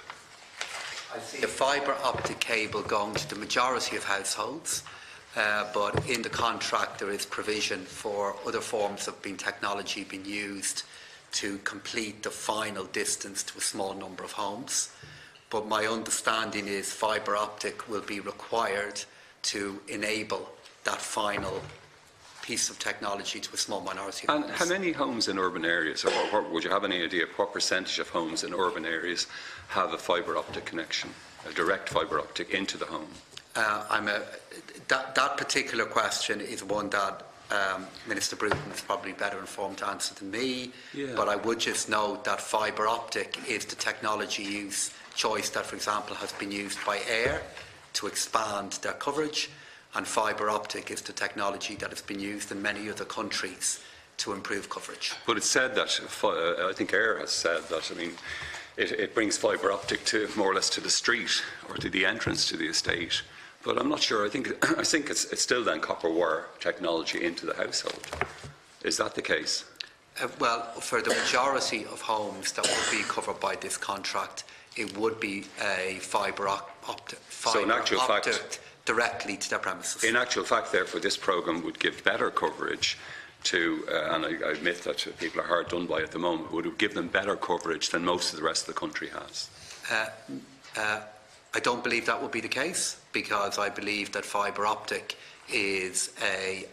Speaker 2: I see a fibre optic cable going to the majority of households, but in the contract there is provision for other forms of technology being used to complete the final distance to a small number of homes. But my understanding is fibre optic will be required to enable that final piece of technology to a small minority of homes.
Speaker 11: And how many homes in urban areas, or would you have any idea what percentage of homes in urban areas have a fibre optic connection, a direct fibre optic into the home? That
Speaker 2: particular question is one that Minister Breathnach is probably better informed to answer than me, but I would just note that fibre optic is the technology choice that, for example, has been used by Air to expand their coverage, and fibre optic is the technology that has been used in many other countries to improve coverage. But it's said that, I think Air has said that, it brings fibre optic to more or less to the street or to the entrance to the estate. But I'm not sure. I think it's still then copper wire technology into the household. Is that the case? Well, for the majority of homes that would be covered by this contract, it would be a fibre optic. So in actual fact, directly to their premises. In actual fact, therefore, this programme would give better coverage to, and I admit that people are hard done by at the moment, would give them better coverage than most of the rest of the country has. I don't believe that will be the case, because I believe that fibre optic is a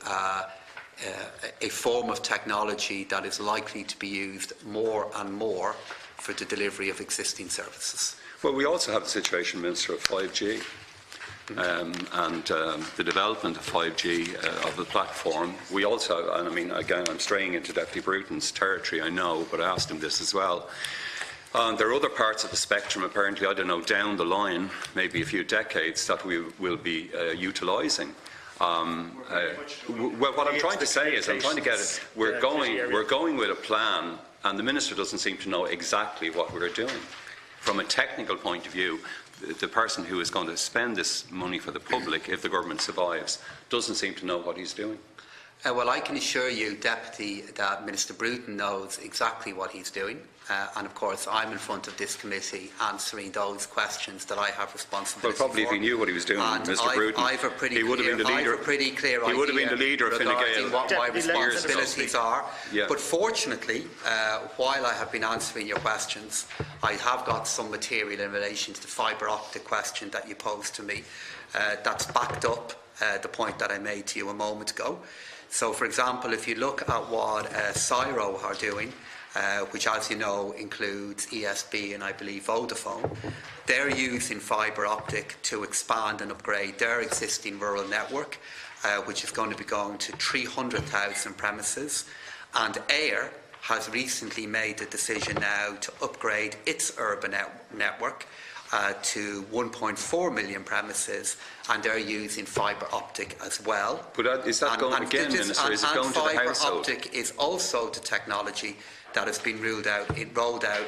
Speaker 2: form of technology that is likely to be used more and more for the delivery of existing services. Well, we also have the situation, Minister, of 5G.
Speaker 11: and the development of 5G of the platform. We also, and I mean, again, I'm straying into Deputy Bruton's territory, I know, but I asked him this as well. There are other parts of the spectrum, apparently, I don't know, down the line, maybe a few decades, that we will be utilising. Well, what I'm trying to say is, I'm trying to get it. We're going with a plan, and the Minister doesn't seem to know exactly what we're doing. From a technical point of view, the person who is going to spend this money for the public, if the government survives, doesn't seem to know what he's doing.
Speaker 2: Well, I can assure you, Deputy, that Minister Bruton knows exactly what he's doing. And of course, I'm in front of this committee answering those questions that I have responsibility for.
Speaker 11: Well, probably if he knew what he was doing, Mr. Bruton, he would have been the leader.
Speaker 2: I have a pretty clear idea
Speaker 11: he would have been the leader of Fine Gael.
Speaker 2: What my responsibilities are.
Speaker 11: Yeah.
Speaker 2: But fortunately, while I have been answering your questions, I have got some material in relation to the fibre optic question that you posed to me. That's backed up the point that I made to you a moment ago. So, for example, if you look at what CSIRO are doing, which, as you know, includes ESB and, I believe, Vodafone, they're using fibre optic to expand and upgrade their existing rural network, which is going to be going to 300,000 premises. And AIR has recently made the decision now to upgrade its urban network to 1.4 million premises, and they're using fibre optic as well.
Speaker 11: But is that going again, Minister? Is it going to the household?
Speaker 2: Fibre optic is also the technology that has been rolled out.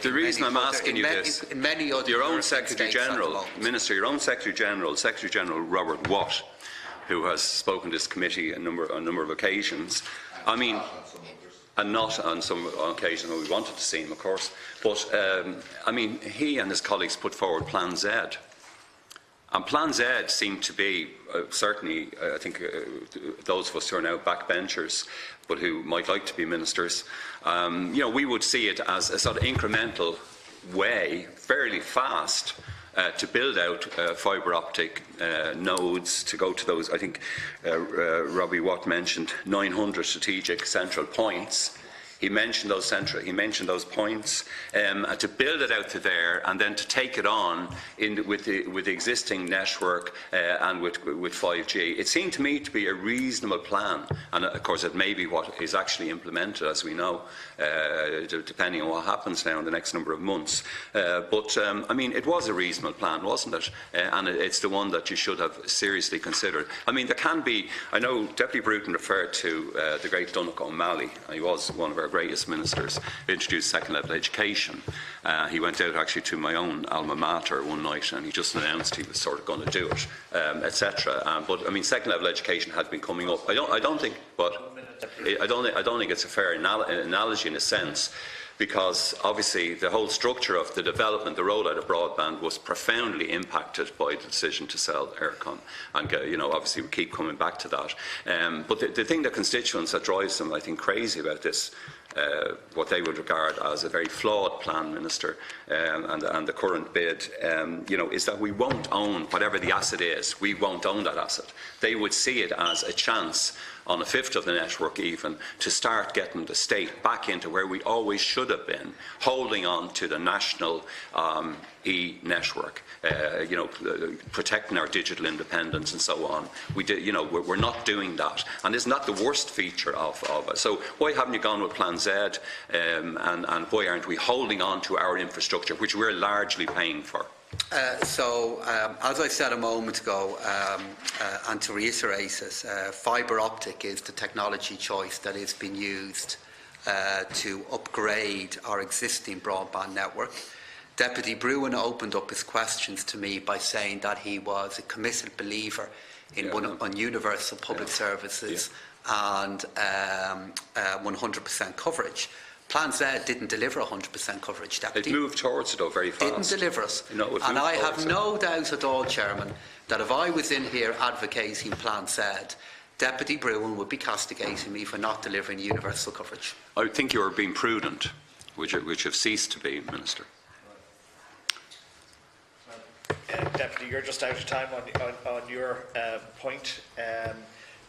Speaker 11: The reason I'm asking you this,
Speaker 2: in many other
Speaker 11: your own Secretary General, Minister, your own Secretary General Robert Watt, who has spoken to this committee on a number of occasions. I mean, and not on some occasions when we wanted to see him, of course. But I mean, he and his colleagues put forward Plan Z. And Plan Z seemed to be, certainly, I think those of us who are now backbenchers, but who might like to be ministers, you know, we would see it as a sort of incremental way, fairly fast, to build out fibre optic nodes, to go to those. I think Robbie Watt mentioned 900 strategic central points. He mentioned those points, to build it out to there, and then to take it on with the existing network and with 5G. It seemed to me to be a reasonable plan, and of course it may be what is actually implemented, as we know, depending on what happens now in the next number of months. But I mean, it was a reasonable plan, wasn't it? And it's the one that you should have seriously considered. I mean, there can be. I know Deputy Bruton referred to the great Donogh O'Malley. He was one of our greatest ministers, introduced second-level education. He went out actually to my own alma mater one night, and he just announced he was sort of going to do it, etc. But I mean, second-level education had been coming up. I don't think it's a fair analogy in a sense, because obviously the whole structure of the development, the rollout of broadband was profoundly impacted by the decision to sell Eircon. And, you know, obviously we keep coming back to that. But the thing that constituents that drives them, I think, crazy about this, what they would regard as a very flawed plan, Minister, and the current bid, you know, is that we won't own whatever the asset is. We won't own that asset. They would see it as a chance on a fifth of the network even, to start getting the state back into where we always should have been, holding on to the national e-network, you know, protecting our digital independence and so on. You know, we're not doing that. And isn't that the worst feature of it? So why haven't you gone with Plan Z, and why aren't we holding on to our infrastructure, which we're largely paying for?
Speaker 2: As I said a moment ago, and to reiterate it, fibre optic is the technology choice that is being used to upgrade our existing broadband network. Deputy Broughan opened up his questions to me by saying that he was a committed believer in on universal public services and 100% coverage. Plan Z didn't deliver 100% coverage, Deputy.
Speaker 11: It moved towards it, though, very fast.
Speaker 2: Didn't deliver us.
Speaker 11: No,
Speaker 2: and I have no doubt at all, Chairman, that if I was in here advocating Plan Z, Deputy Broughan would be castigating me for not delivering universal coverage.
Speaker 11: I think you are being prudent, which have ceased to be, Minister.
Speaker 1: Deputy, you're just out of time on your point.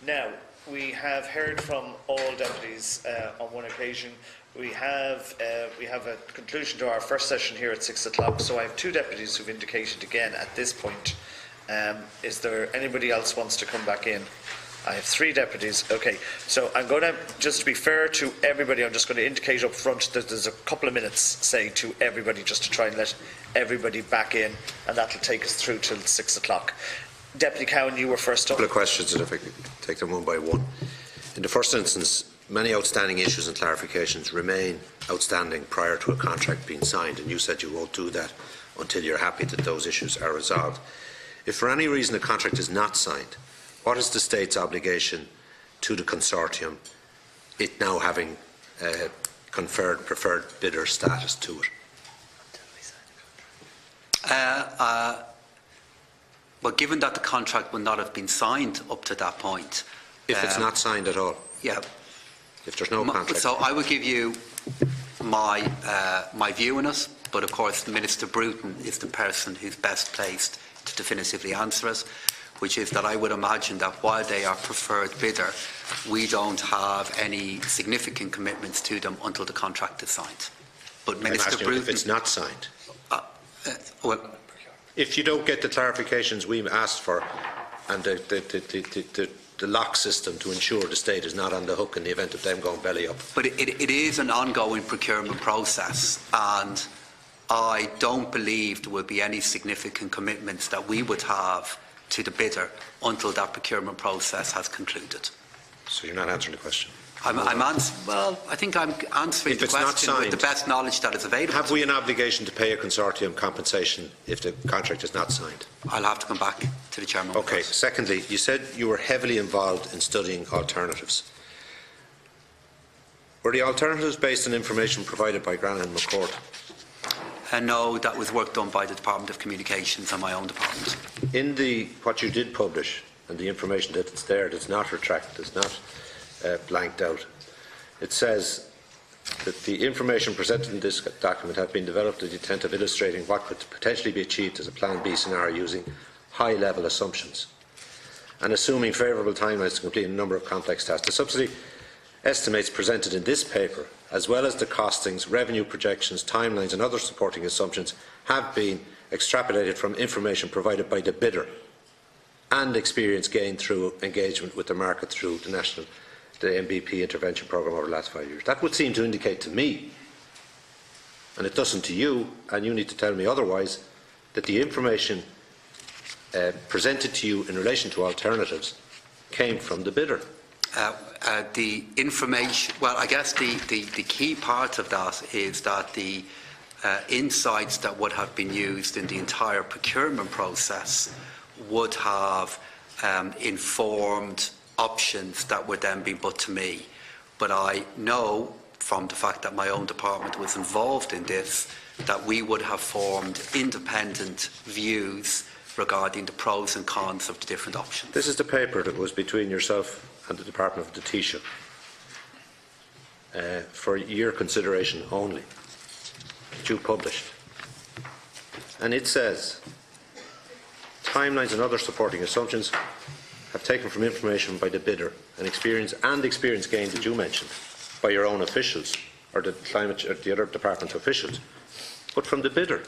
Speaker 1: Now, we have heard from all deputies on one occasion. We have a conclusion to our first session here at 6 o'clock, so I have two deputies who've indicated again at this point Is there anybody else wants to come back in? I have 3 deputies. Okay, so I'm going to, just to be fair to everybody, I'm just going to indicate up front that there's a couple of minutes, say, to everybody, just to try and let everybody back in, and that'll take us through till 6 o'clock. Deputy Cowen, you were first up.
Speaker 3: A couple of questions, and if I could take them one by one. In the first instance, many outstanding issues and clarifications remain outstanding prior to a contract being signed, and you said you won't do that until you're happy that those issues are resolved. If for any reason a contract is not signed, what is the State's obligation to the consortium, it now having conferred preferred bidder status to it?
Speaker 2: Well, given that the contract would not have been signed up to that point.
Speaker 3: If it's not signed at all?
Speaker 2: Yeah.
Speaker 3: If there's no contract?
Speaker 2: So I will give you my view on it, but of course Minister Bruton is the person who's best placed to definitively answer it, which is that I would imagine that while they are preferred bidder, we don't have any significant commitments to them until the contract is signed. But Minister Bruton,
Speaker 3: if it's not signed?
Speaker 2: Well,
Speaker 3: if you don't get the clarifications we asked for and the lock system to ensure the State is not on the hook in the event of them going belly up.
Speaker 2: But it is an ongoing procurement process, and I don't believe there will be any significant commitments that we would have to the bidder until that procurement process has concluded.
Speaker 3: So you're not answering the question?
Speaker 2: Well, I think I'm answering the question with the best knowledge that is available.
Speaker 3: Have we an obligation to pay a consortium compensation if the contract is not signed?
Speaker 2: I'll have to come back to the Chairman.
Speaker 3: Okay. Secondly, you said you were heavily involved in studying alternatives. Were the alternatives based on information provided by Broughan and McGrath?
Speaker 2: No, that was work done by the Department of Communications and my own department.
Speaker 3: In what you did publish and the information that's there, that's not retracted, that's not blanked out, it says that the information presented in this document have been developed with the intent of illustrating what could potentially be achieved as a Plan B scenario using high-level assumptions and assuming favourable timelines to complete a number of complex tasks. The subsidy estimates presented in this paper, as well as the costings, revenue projections, timelines and other supporting assumptions, have been extrapolated from information provided by the bidder and experience gained through engagement with the market through the MBP intervention programme over the last 5 years. That would seem to indicate to me, and it doesn't to you, and you need to tell me otherwise, that the information presented to you in relation to alternatives came from the bidder.
Speaker 2: The information, well, I guess the key part of that is that the insights that would have been used in the entire procurement process would have informed options that would then be put to me. But I know from the fact that my own department was involved in this that we would have formed independent views regarding the pros and cons of the different options.
Speaker 3: This is the paper that was between yourself and the Department of the Taoiseach for your consideration only, that you published. And it says, timelines and other supporting assumptions have taken from information by the bidder and experience gained that you mentioned by your own officials or the other department officials, but from the bidder.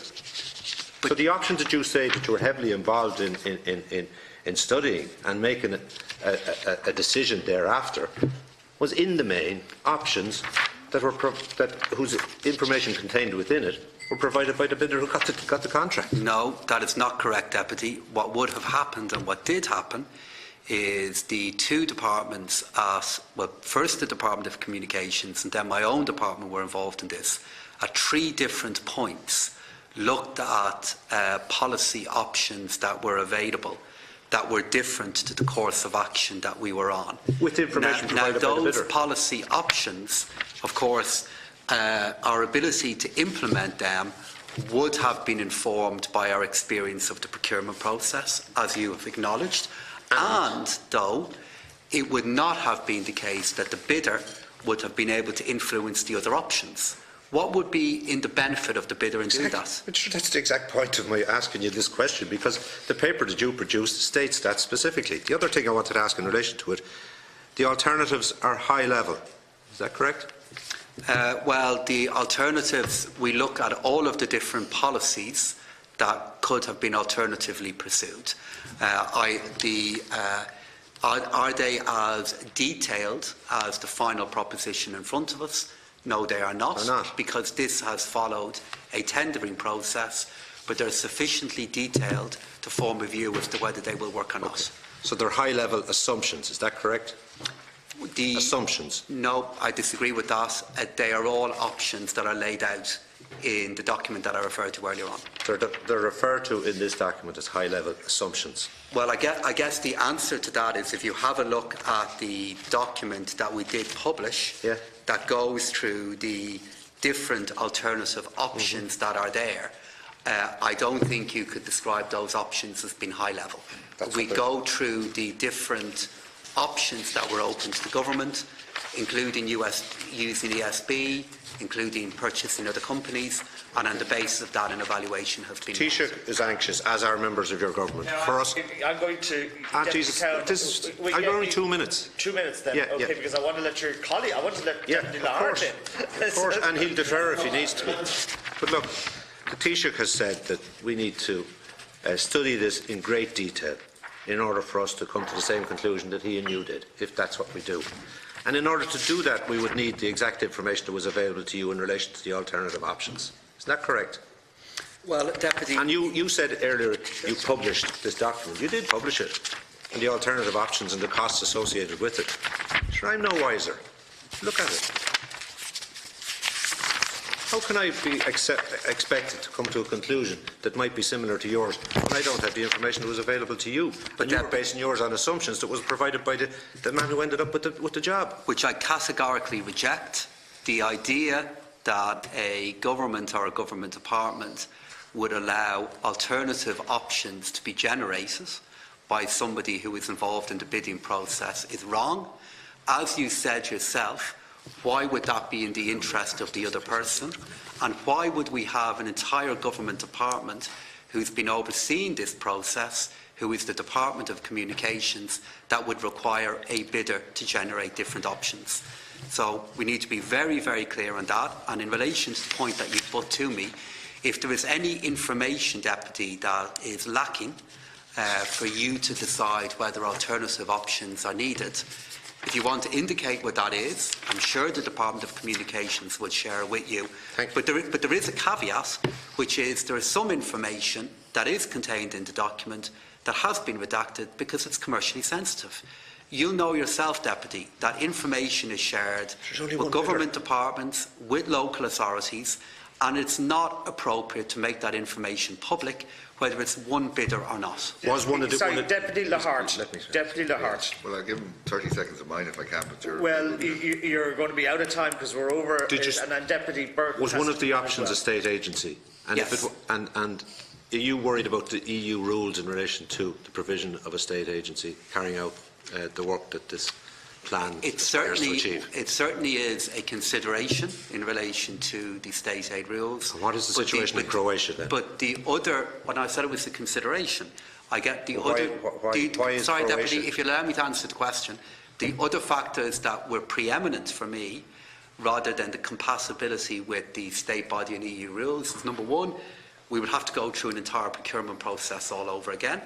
Speaker 3: So the options that you say that you were heavily involved in studying and making a decision thereafter was in the main options that whose information contained within it were provided by the bidder who got the contract.
Speaker 2: No, that is not correct, Deputy. What would have happened and what did happen is the two departments, first the Department of Communications and then my own department were involved in this, at 3 different points looked at policy options that were available that were different to the course of action that we were on.
Speaker 3: With information provided by the bidder.
Speaker 2: Those policy options, of course, our ability to implement them would have been informed by our experience of the procurement process, as you have acknowledged, and though it would not have been the case that the bidder would have been able to influence the other options. What would be in the benefit of the bidder in doing that?
Speaker 3: That's the exact point of my asking you this question, because the paper that you produced states that specifically. The other thing I wanted to ask in relation to it, the alternatives are high level. Is that correct?
Speaker 2: Well, the alternatives, we look at all of the different policies that could have been alternatively pursued. Are they as detailed as the final proposition in front of us? No, they are not, because this has followed a tendering process, but they're sufficiently detailed to form a view as to whether they will work or not.
Speaker 3: So they're high-level assumptions, is that correct? The assumptions?
Speaker 2: No, I disagree with that. They are all options that are laid out in the document that I referred to earlier on.
Speaker 3: They're referred to in this document as high-level assumptions.
Speaker 2: Well, I guess the answer to that is if you have a look at the document that we did publish, that goes through the different alternative options that are there, I don't think you could describe those options as being high-level. We go through the different options that were open to the government, including using ESB, including purchasing other companies, and on the basis of that, an evaluation has been made.
Speaker 3: Taoiseach is anxious, as are members of your government. For us,
Speaker 1: I'm going to.
Speaker 3: I've only 2 minutes.
Speaker 1: 2 minutes then, okay, because I want to let your colleague, I want to let Deputy Lahart in.
Speaker 3: Of course, and he'll defer if he needs to. But look, the Taoiseach has said that we need to study this in great detail in order for us to come to the same conclusion that he and you did, if that's what we do. And in order to do that, we would need the exact information that was available to you in relation to the alternative options. Isn't that correct?
Speaker 2: Well, Deputy...
Speaker 3: And you said earlier you published this document. You did publish it, and the alternative options and the costs associated with it. Sure, I'm no wiser. Look at it. How can I be expected to come to a conclusion that might be similar to yours when I don't have the information that was available to you? But you were basing yours on assumptions that was provided by the man who ended up with the job.
Speaker 2: Which I categorically reject. The idea that a government or a government department would allow alternative options to be generated by somebody who is involved in the bidding process is wrong. As you said yourself, why would that be in the interest of the other person? And why would we have an entire government department who's been overseeing this process, who is the Department of Communications, that would require a bidder to generate different options? So we need to be very, very clear on that. And in relation to the point that you put to me, if there is any information, Deputy, that is lacking for you to decide whether alternative options are needed, if you want to indicate what that is, I'm sure the Department of Communications would share it with you. But there is a caveat, which is there is some information that is contained in the document that has been redacted because it's commercially sensitive. You know yourself, Deputy, that information is shared with government departments, with local authorities, and it's not appropriate to make that information public, whether it's one bidder or not.
Speaker 1: Deputy Lahart. Deputy Lahart.
Speaker 4: Well, I'll give him 30 seconds of mine if I can. But
Speaker 1: you're going to be out of time because we're over. And then Deputy Burton.
Speaker 3: Was one of the options a state agency? And
Speaker 2: yes.
Speaker 3: And are you worried about the EU rules in relation to the provision of a state agency carrying out the work that this plan aspires to achieve?
Speaker 2: It certainly is a consideration in relation to the state aid rules.
Speaker 3: And what is the situation in Croatia then?
Speaker 2: But the other, when I said it was a consideration, I get the other...
Speaker 3: Why is
Speaker 2: sorry,
Speaker 3: Croatia?
Speaker 2: Deputy, if you allow me to answer the question, the other factors that were preeminent for me, rather than the compatibility with the state body and EU rules, is number one, we would have to go through an entire procurement process all over again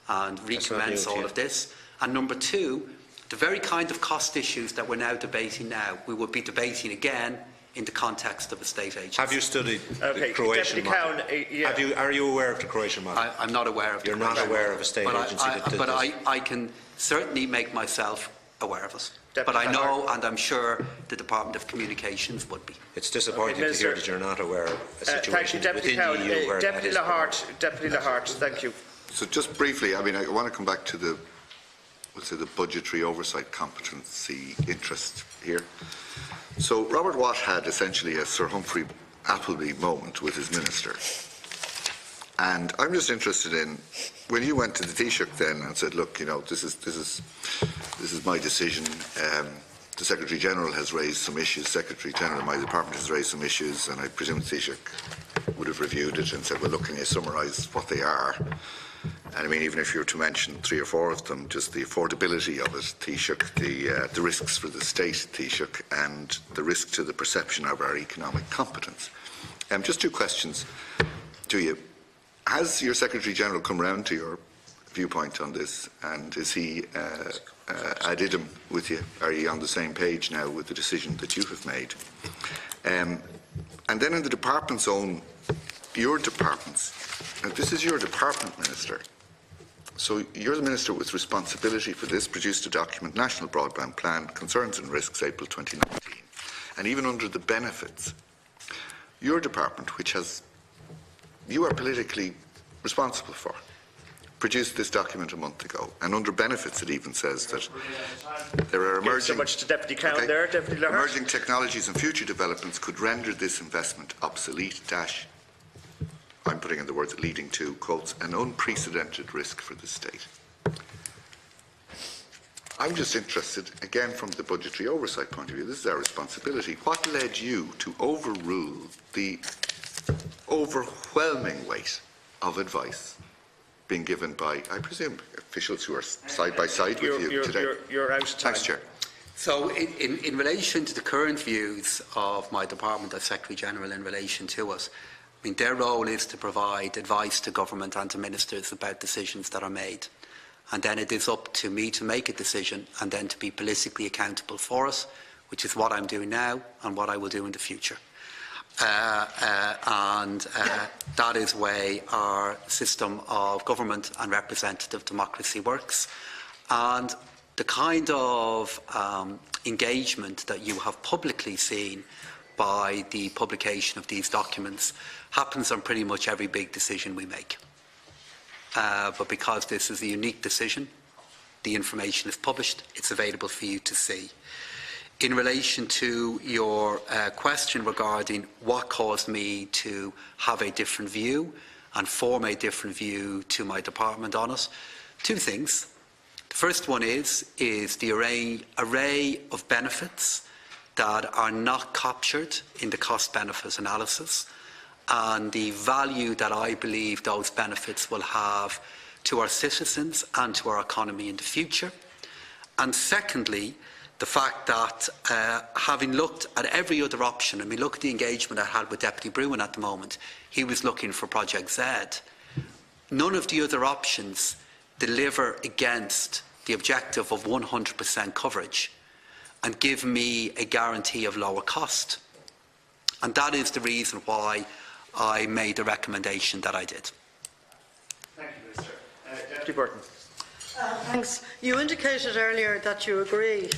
Speaker 2: and recommence all of this. And number two, the very kind of cost issues that we're now debating now, we will be debating again in the context of a state agency.
Speaker 3: Have you studied the Croatian model? Are you aware of the Croatian model?
Speaker 2: I'm not aware of the Croatian model.
Speaker 3: You're not aware of a state agency that did this?
Speaker 2: I can certainly make myself aware of it.
Speaker 1: Deputy
Speaker 2: but I know, and I'm sure the Department of Communications would be.
Speaker 3: It's disappointing to hear that you're not aware of a situation within the EU where
Speaker 1: Deputy Lahart, thank you.
Speaker 4: So just briefly, I mean, I want to come back to the budgetary oversight competency interest here. So Robert Watt had essentially a Sir Humphrey Appleby moment with his minister. And I'm just interested in, when you went to the Taoiseach then and said, look, you know, this is my decision. The Secretary General has raised some issues. Secretary General, my department has raised some issues, and I presume the Taoiseach would have reviewed it and said, well, look, can you summarise what they are? And I mean, even if you were to mention 3 or 4 of them, just the affordability of it, Taoiseach, the risks for the state, Taoiseach, and the risk to the perception of our economic competence. Just 2 questions to you. Has your Secretary-General come round to your viewpoint on this, and is he ad idem with you? Are you on the same page now with the decision that you have made? And then in the department's own, your departments, and this is your department, Minister, so you're the Minister with responsibility for this, produced a document, National Broadband Plan, Concerns and Risks, April 2019, and even under the benefits, your department, which you are politically responsible for, produced this document a month ago, and under benefits it even says that there are emerging,
Speaker 1: so much to Deputy Cowen there, Deputy Lahart.
Speaker 4: Emerging technologies and future developments could render this investment obsolete, I'm putting in the words leading to, quotes, an unprecedented risk for the state. I'm just interested, again from the budgetary oversight point of view, this is our responsibility, what led you to overrule the overwhelming weight of advice being given by, I presume, officials who are side by side with you today?
Speaker 1: You're out of time.
Speaker 4: Thanks, Chair.
Speaker 2: So in relation to the current views of my department as Secretary-General in relation to it, I mean, their role is to provide advice to government and to ministers about decisions that are made. And then it is up to me to make a decision and then to be politically accountable for it, which is what I'm doing now and what I will do in the future. That is the way our system of government and representative democracy works. And the kind of engagement that you have publicly seen by the publication of these documents happens on pretty much every big decision we make. But because this is a unique decision, the information is published, it's available for you to see. In relation to your question regarding what caused me to have a different view and form a different view to my department on it, two things. The first one is the array of benefits that are not captured in the cost-benefit analysis and the value that I believe those benefits will have to our citizens and to our economy in the future. And secondly, the fact that having looked at every other option, and we look at the engagement I had with Deputy Broughan at the moment, he was looking for Project Z. None of the other options deliver against the objective of 100% coverage and give me a guarantee of lower cost. And that is the reason why I made the recommendation that I did.
Speaker 1: Thank you, Minister. Deputy Burton.
Speaker 9: Thanks. You indicated earlier that you agree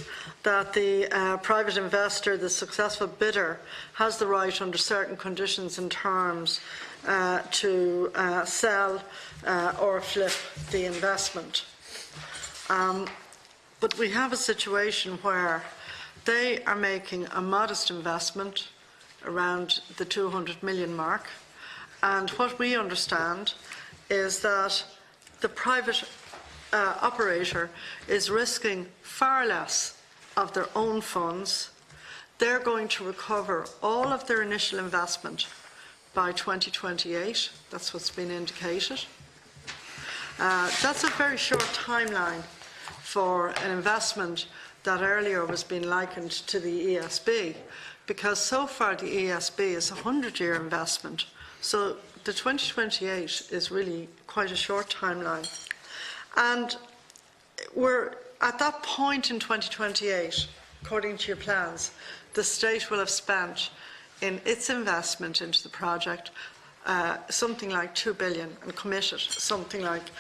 Speaker 9: that the private investor, the successful bidder, has the right under certain conditions and terms to sell or flip the investment. But we have a situation where they are making a modest investment around the 200 million mark, and what we understand is that the private operator is risking far less of their own funds. They're going to recover all of their initial investment by 2028. That's what's been indicated. That's a very short timeline for an investment that earlier was being likened to the ESB, because so far the ESB is a 100-year investment. So the 2028 is really quite a short timeline. And we're at that point in 2028, according to your plans, the state will have spent in its investment into the project something like 2 billion and committed something like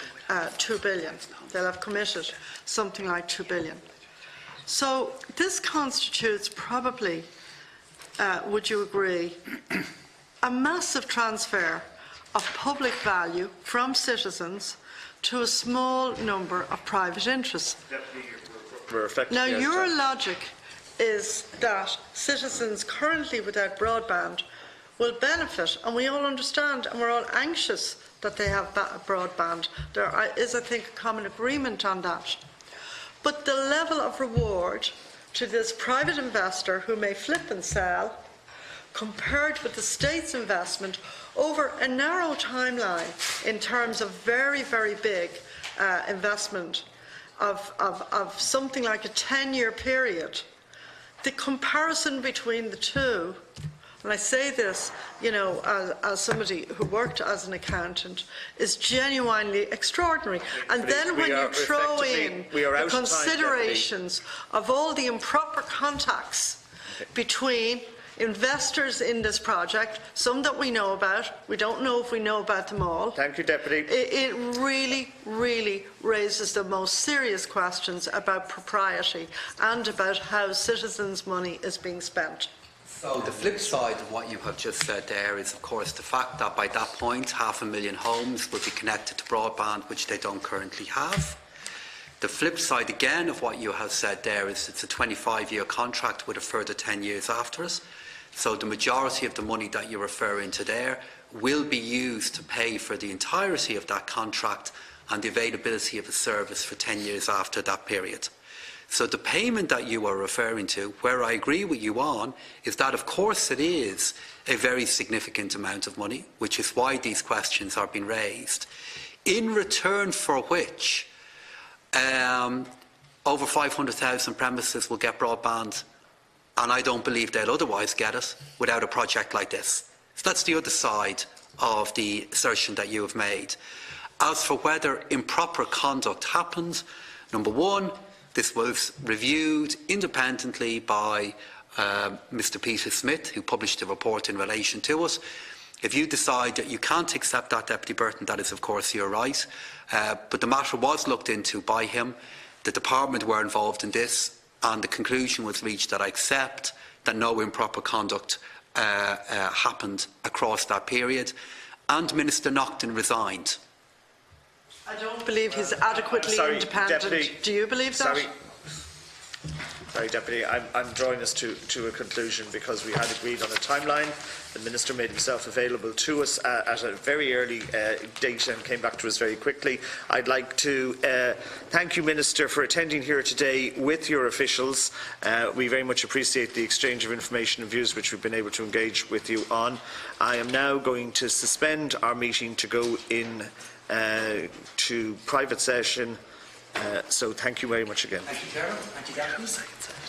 Speaker 9: 2 billion. They'll have committed something like 2 billion. So this constitutes probably, would you agree, a massive transfer of public value from citizens to a small number of private interests. Now, your logic is that citizens currently without broadband will benefit, and we all understand and we're all anxious that they have broadband. There is, I think, a common agreement on that. But the level of reward to this private investor who may flip and sell, compared with the state's investment over a narrow timeline in terms of very, very big investment of something like a 10-year period, the comparison between the two and I say this, you know, as somebody who worked as an accountant, is genuinely extraordinary. And then when you throw in the considerations of all the improper contacts between investors in this project, some that we know about, we don't know if we know about them all.
Speaker 1: Thank you, Deputy.
Speaker 9: It really, really raises the most serious questions about propriety and about how citizens' money is being spent.
Speaker 2: So the flip side of what you have just said there is, of course, the fact that by that point 500,000 homes would be connected to broadband, which they don't currently have. The flip side again of what you have said there is it's a 25-year contract with a further 10 years after it. So the majority of the money that you're referring to there will be used to pay for the entirety of that contract and the availability of a service for 10 years after that period. So the payment that you are referring to, where I agree with you on, is that of course it is a very significant amount of money, which is why these questions are being raised, in return for which over 500,000 premises will get broadband, and I don't believe they'll otherwise get it without a project like this. So that's the other side of the assertion that you have made. As for whether improper conduct happened, number one, this was reviewed independently by Mr. Peter Smith, who published a report in relation to us. If you decide that you can't accept that, Deputy Burton, that is of course your right. But the matter was looked into by him. The department were involved in this, and the conclusion was reached that I accept that no improper conduct happened across that period, and Minister Naughton resigned.
Speaker 9: I don't believe he's adequately independent.
Speaker 1: Deputy,
Speaker 9: do you believe that?
Speaker 1: Sorry, Deputy, I'm drawing us to a conclusion because we had agreed on a timeline. The Minister made himself available to us at a very early date and came back to us very quickly. I'd like to thank you, Minister, for attending here today with your officials. We very much appreciate the exchange of information and views which we've been able to engage with you on. I am now going to suspend our meeting to go in to private session. So thank you very much again.
Speaker 2: Thank you, Chairman. Thank you, Deputy.